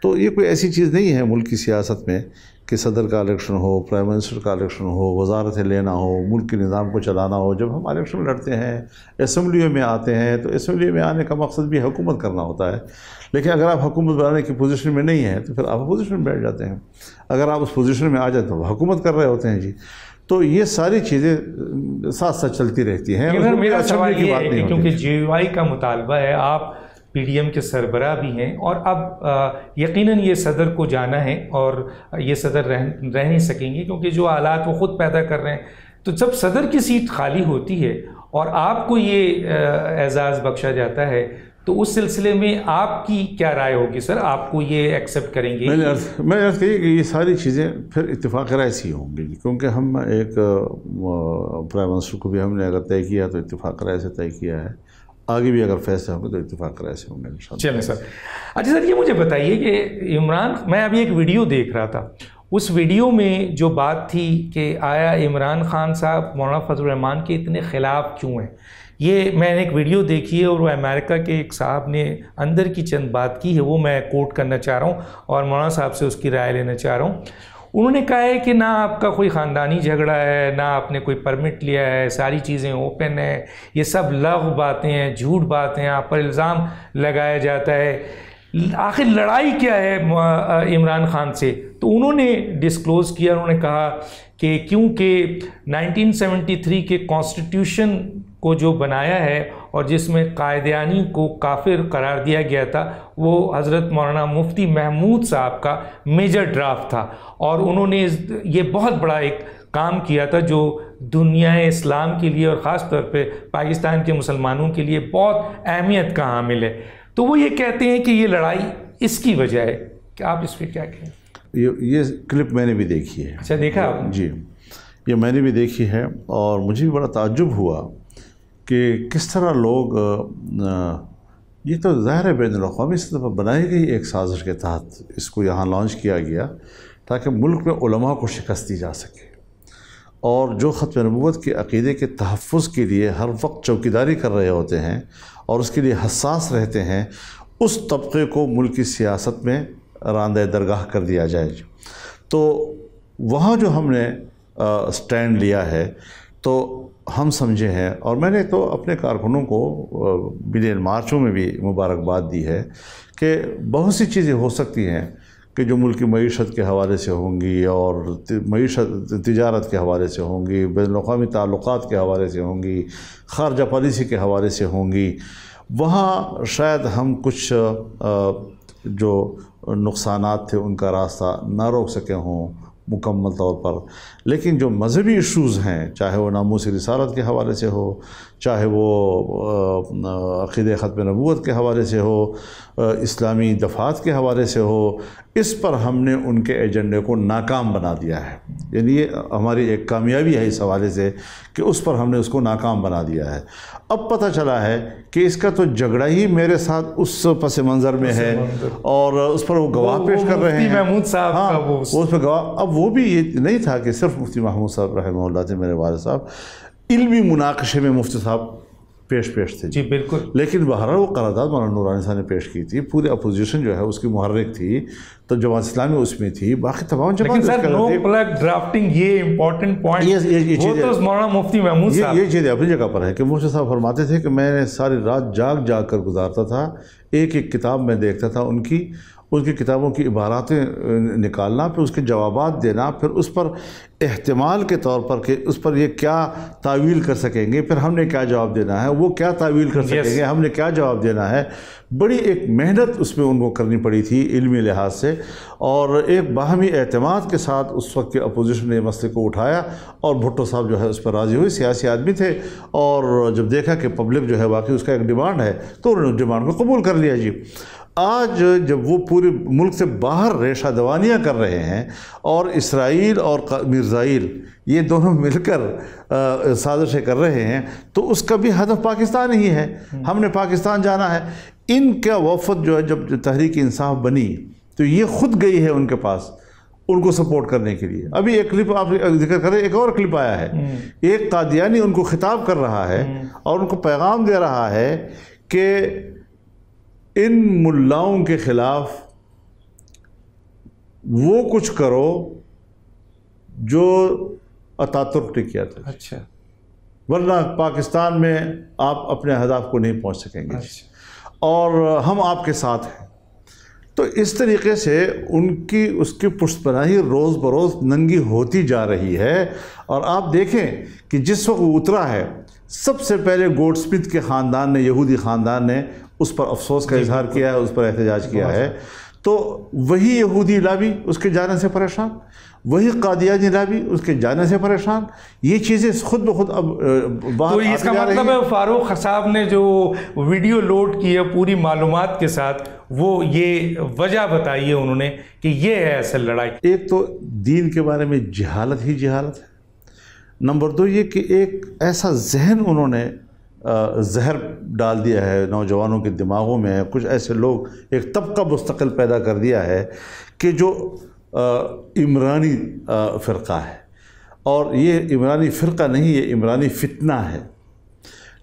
تو یہ کوئی ایسی چیز نہیں ہے ملک کی سیاست میں کہ صدر کا الیکشن ہو، پرائم منسٹر کا الیکشن ہو، وزارتیں لینا ہو، ملک کے نظام کو چلانا ہو. جب ہم الیکشن لڑتے ہیں، اسمبلیوں میں آتے ہیں، تو اسمبلی میں آنے کا مقصد بھی حکومت کرنا ہوتا ہے. لیکن اگر آپ حکومت بنانے کی پوزیشن میں نہیں ہیں تو پھر آپ اپوزیشن میں بیٹھ جاتے ہیں. اگر آپ اس پوزیشن میں آ جاتے تو حکومت کر رہے ہوتے ہیں جی. تو یہ ساری چیزیں ساتھ ساتھ چلتی رہتی ہیں. میرا سوال یہ ہے کہ کیونکہ JUI کا مطالبہ ہے، آپ PDM کے سربراہ بھی ہیں، اور اب یقیناً یہ صدر کو جانا ہے اور یہ صدر رہ نہیں سکیں گے کیونکہ جو حالات وہ خود پیدا کر رہے ہیں. تو جب صدر کی سیٹ خالی ہوتی ہے اور آپ کو یہ اعزاز بخشا جاتا ہے تو اس سلسلے میں آپ کی کیا رائے ہوگی سر؟ آپ کو یہ ایکسیپٹ کریں گے؟ میں عرض کہیے کہ یہ ساری چیزیں پھر اتفاق رائے سے ہی ہوں گی، کیونکہ ہم ایک پرائم منسٹر کو بھی ہم نے اگر طے کیا تو اتفاق رائے سے طے کیا ہے. آگے بھی اگر فیصلے ہوں گے تو اتفاق رائے سے ہوں گے انشاءاللہ. چلیں سر. اچھا سر، یہ مجھے بتائیے کہ میں ابھی ایک ویڈیو دیکھ رہا تھا، اس ویڈیو میں جو بات تھی کہ آیا عمران خان صاحب مولانا فضل الرحمان کے اتنے خلاف کیوں ہیں. یہ میں نے ایک ویڈیو دیکھی ہے اور وہ امریکہ کے ایک صاحب نے اندر کی چند بات کی ہے، وہ میں کوٹ کرنا چاہ رہا ہوں اور مولانا صاحب سے اس کی رائے لینا چاہ رہا ہوں. انہوں نے کہا ہے کہ نہ آپ کا کوئی خاندانی جھگڑا ہے، نہ آپ نے کوئی پرمٹ لیا ہے، ساری چیزیں اوپن ہیں، یہ سب لغو باتیں ہیں، جھوٹ باتیں، آپ پر الزام لگایا جاتا ہے. آخر لڑائی کیا ہے عمران خان سے؟ تو انہوں نے ڈسکلوز کیا، انہوں نے کہا کہ کیونکہ 1973 کے کانسٹیٹیوشن کو جو بنایا ہے اور جس میں قائدیانی کو کافر قرار دیا گیا تھا، وہ حضرت مولانا مفتی محمود صاحب کا میجر ڈرافٹ تھا، اور انہوں نے یہ بہت بڑا ایک کام کیا تھا جو دنیا اسلام کے لیے اور خاص طور پہ پاکستان کے مسلمانوں کے لیے بہت اہمیت کا حامل ہے. تو وہ یہ کہتے ہیں کہ یہ لڑائی اس کی وجہ ہے. کہ آپ اس پہ کیا کہیں؟ یہ کلپ میں نے بھی دیکھی ہے. اچھا، دیکھا آپ؟ جی، یہ میں نے بھی دیکھی ہے اور مجھے بھی بڑا تعجب ہوا کہ کس طرح لوگ یہ تو ظاہر ہے بین الاقوامی سطح پر بنائی گئی ایک سازش کے تحت اس کو یہاں لانچ کیا گیا تاکہ ملک میں علماء کو شکست دی جا سکے، اور جو ختم نبوت کے عقیدے کے تحفظ کے لیے ہر وقت چوکیداری کر رہے ہوتے ہیں اور اس کے لیے حساس رہتے ہیں، اس طبقے کو ملک کی سیاست میں راندہ درگاہ کر دیا جائے. تو وہاں جو ہم نے سٹینڈ لیا ہے تو ہم سمجھے ہیں، اور میں نے تو اپنے کارکنوں کو ملین مارچوں میں بھی مبارکباد دی ہے کہ بہت سی چیزیں ہو سکتی ہیں کہ جو ملک کی معیشت کے حوالے سے ہوں گی اور تجارت کے حوالے سے ہوں گی، بین الاقوامی تعلقات کے حوالے سے ہوں گی، خارجہ پالیسی کے حوالے سے ہوں گی. وہاں شاید ہم کچھ جو نقصانات تھے ان کا راستہ نہ روک سکے ہوں مکمل طور پر، لیکن جو مذہبی ایشوز ہیں، چاہے وہ ناموس رسالت کے حوالے سے ہو، چاہے وہ عقیدہ ختم نبوت کے حوالے سے ہو، اسلامی دفعات کے حوالے سے ہو، اس پر ہم نے ان کے ایجنڈے کو ناکام بنا دیا ہے. یعنی یہ ہماری ایک کامیابی ہے اس حوالے سے کہ اس پر ہم نے اس کو ناکام بنا دیا ہے. اب پتہ چلا ہے کہ اس کا تو جھگڑا ہی میرے ساتھ اس پس منظر میں ہے اور اس پر وہ گواہ پیش کر رہے ہیں محمود صاحب کا، وہ اس پہ گواہ. اب وہ بھی یہ نہیں تھا کہ صرف مفتی محمود صاحب رحمہ اللہ تھے، میرے والد صاحب علمی مناقشے میں مفتی صاحب پیش تھے. جی بالکل. لیکن بہرحال وہ قرارداد مولانا نورانی صاحب نے پیش کی تھی، پورے اپوزیشن جو ہے اس کی محرک تھی، تو جماعت اسلامی اس میں تھی، باقی تمام جماعت. لیکن سر نو پلگ ڈرافٹنگ، یہ امپورٹنٹ پوائنٹ، وہ تو مولانا مفتی محمود صاحب، یہ چیز اپنی جگہ پر ہے کہ مفتی صاحب فرماتے تھے کہ میں نے ساری رات جاگ کر گزارتا تھا، ایک ایک کتاب میں دیکھتا تھا ان کی کتابوں کی عباراتیں نکالنا، پھر اس کے جوابات دینا، پھر اس پر احتمال کے طور پر کہ اس پر یہ کیا تعویل کر سکیں گے، پھر ہم نے کیا جواب دینا ہے، وہ کیا تعویل کر سکیں گے، ہم نے کیا جواب دینا ہے. بڑی ایک محنت اس میں ان کو کرنی پڑی تھی علمی لحاظ سے، اور ایک باہمی اعتماد کے ساتھ اس وقت کے اپوزیشن نے مسئلے کو اٹھایا اور بھٹو صاحب جو ہے اس پر راضی ہوئے. سیاسی آدمی تھے اور جب دیکھا کہ پبلک جو ہے واقعی اس کا ایک ڈیمانڈ ہے تو انہوں نے ڈیمانڈ کو قبول کر لیا. جی آج جب وہ پورے ملک سے باہر ریشہ دوانیاں کر رہے ہیں اور اسرائیل اور میرزائیل یہ دونوں مل کر سازشیں کر رہے ہیں، تو اس کا بھی ہدف پاکستان ہی ہے. ہم نے پاکستان جانا ہے. ان کا وفد جو ہے جب تحریک انصاف بنی تو یہ خود گئی ہے ان کے پاس ان کو سپورٹ کرنے کے لیے. ابھی ایک کلپ آپ ذکر کریں، ایک اور کلپ آیا ہے، ایک قادیانی ان کو خطاب کر رہا ہے اور ان کو پیغام دے رہا ہے کہ ان ملاؤں کے خلاف وہ کچھ کرو جو اتاترک نے کیا تھا. اچھا. ورنہ پاکستان میں آپ اپنے اہداف کو نہیں پہنچ سکیں گے. اور ہم آپ کے ساتھ ہیں. تو اس طریقے سے اس کی پشت پناہی روز بروز ننگی ہوتی جا رہی ہے. اور آپ دیکھیں کہ جس وقت وہ اترا ہے سب سے پہلے گولڈ سمتھ کے خاندان نے، یہودی خاندان نے اس پر افسوس کا اظہار کیا ہے، اس پر احتجاج کیا ہے. تو وہی یہودی لابی اس کے جانے سے پریشان، وہی قادیانی لابی اس کے جانے سے پریشان. یہ چیزیں خود بخود اب تو اس کا مطلب ہے فاروق صاحب نے جو ویڈیو لوڈ کی ہے پوری معلومات کے ساتھ، وہ یہ وجہ بتائی ہے انہوں نے کہ یہ ہے اصل لڑائی. ایک تو دین کے بارے میں جہالت ہی جہالت ہے. نمبر دو یہ کہ ایک ایسا ذہن انہوں نے زہر ڈال دیا ہے نوجوانوں کے دماغوں میں. کچھ ایسے لوگ، ایک طبقہ مستقل پیدا کر دیا ہے کہ جو عمرانی فرقہ ہے. اور یہ عمرانی فرقہ نہیں، یہ عمرانی فتنہ ہے،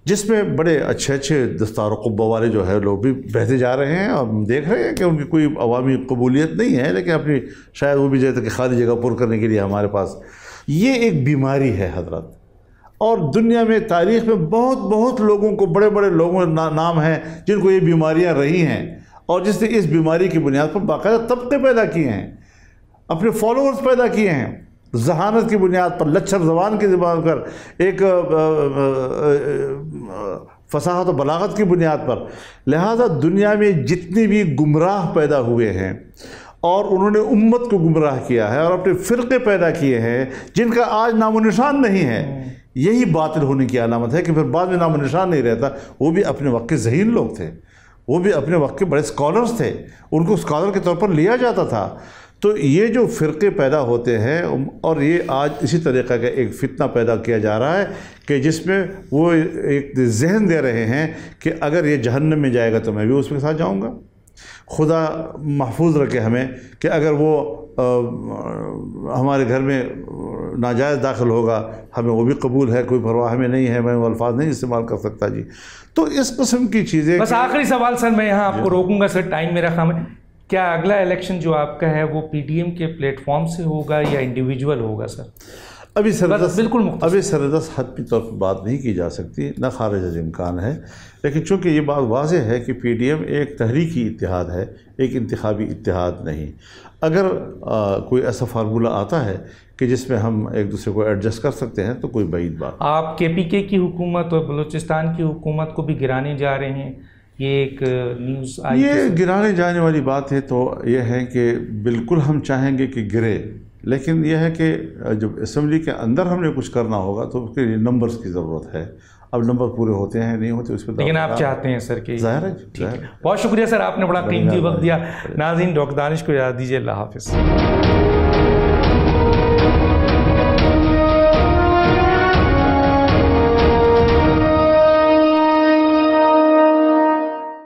جس میں بڑے اچھے اچھے دستار و قبہ والے جو ہے لوگ بھی بہتے جا رہے ہیں. اور ہم دیکھ رہے ہیں کہ ان کی کوئی عوامی قبولیت نہیں ہے، لیکن اپنی شاید وہ بھی جیسے کہ خالی جگہ پر کرنے کے لیے ہمارے پاس. یہ ایک بیماری ہے حضرت. اور دنیا میں تاریخ میں بہت لوگوں کو، بڑے بڑے لوگوں نام ہیں جن کو یہ بیماریاں رہی ہیں، اور جس نے اس بیماری کی بنیاد پر باقاعدہ طبقے پیدا کیے ہیں، اپنے فالوورز پیدا کیے ہیں، ذہانت کی بنیاد پر، لچھر زبان کی بنیاد پر، ایک فصاحت و بلاغت کی بنیاد پر. لہذا دنیا میں جتنی بھی گمراہ پیدا ہوئے ہیں اور انہوں نے امت کو گمراہ کیا ہے اور اپنے فرقے پیدا کیے ہیں جن کا آج نام و نشان نہیں ہے، یہی باطل ہونے کی علامت ہے کہ پھر بعد میں نام و نشان نہیں رہتا. وہ بھی اپنے وقت کے ذہین لوگ تھے، وہ بھی اپنے وقت کے بڑے اسکالرز تھے، ان کو اسکالر کے طور پر لیا جاتا تھا. تو یہ جو فرقے پیدا ہوتے ہیں، اور یہ آج اسی طریقہ کا ایک فتنہ پیدا کیا جا رہا ہے کہ جس میں وہ ایک ذہن دے رہے ہیں کہ اگر یہ جہنم میں جائے گا تو میں بھی اس کے ساتھ جاؤں گا. خدا محفوظ رکھے ہمیں کہ اگر وہ ہمارے گھر میں ناجائز داخل ہوگا، ہمیں وہ بھی قبول ہے، کوئی پرواہ ہمیں نہیں ہے، میں وہ الفاظ نہیں استعمال کر سکتا جی. تو اس قسم کی چیزیں. بس آخری سوال سر، میں یہاں آپ کو روکوں گا سر، ٹائم میرا خام ہے. کیا اگلا الیکشن جو آپ کا ہے وہ پی ڈی ایم کے پلیٹ فارم سے ہوگا یا انڈیویجول ہوگا سر؟ ابھی سردست بالکل حتمی طور پر بات نہیں کی جا سکتی، نہ خارج از امکان ہے. لیکن چونکہ یہ بات واضح ہے کہ پی ڈی ایم ایک تحریکی اتحاد ہے، ایک انتخابی اتحاد نہیں. اگر کوئی ایسا فارمولہ آتا ہے کہ جس میں ہم ایک دوسرے کو ایڈجسٹ کر سکتے ہیں تو کوئی بعید بات. آپ کے پی کے کی حکومت اور بلوچستان کی حکومت کو بھی گرانے جا رہے ہیں، یہ ایک نیوز آئی. یہ گرانے جانے والی بات ہے تو یہ ہے کہ بالکل ہم چاہیں گے کہ گرے، لیکن یہ ہے کہ جب اسمبلی کے اندر ہم نے کچھ کرنا ہوگا تو اس کے لیے نمبرز کی ضرورت ہے. اب نمبر پورے ہوتے ہیں نہیں ہوتے اس پہ، لیکن آپ چاہتے ہیں سر کہ ظاہر ہے. بہت شکریہ سر، آپ نے بڑا قیمتی وقت دیا. ناظرین، ڈاکٹر دانش کو یاد دیجیے. اللہ حافظ.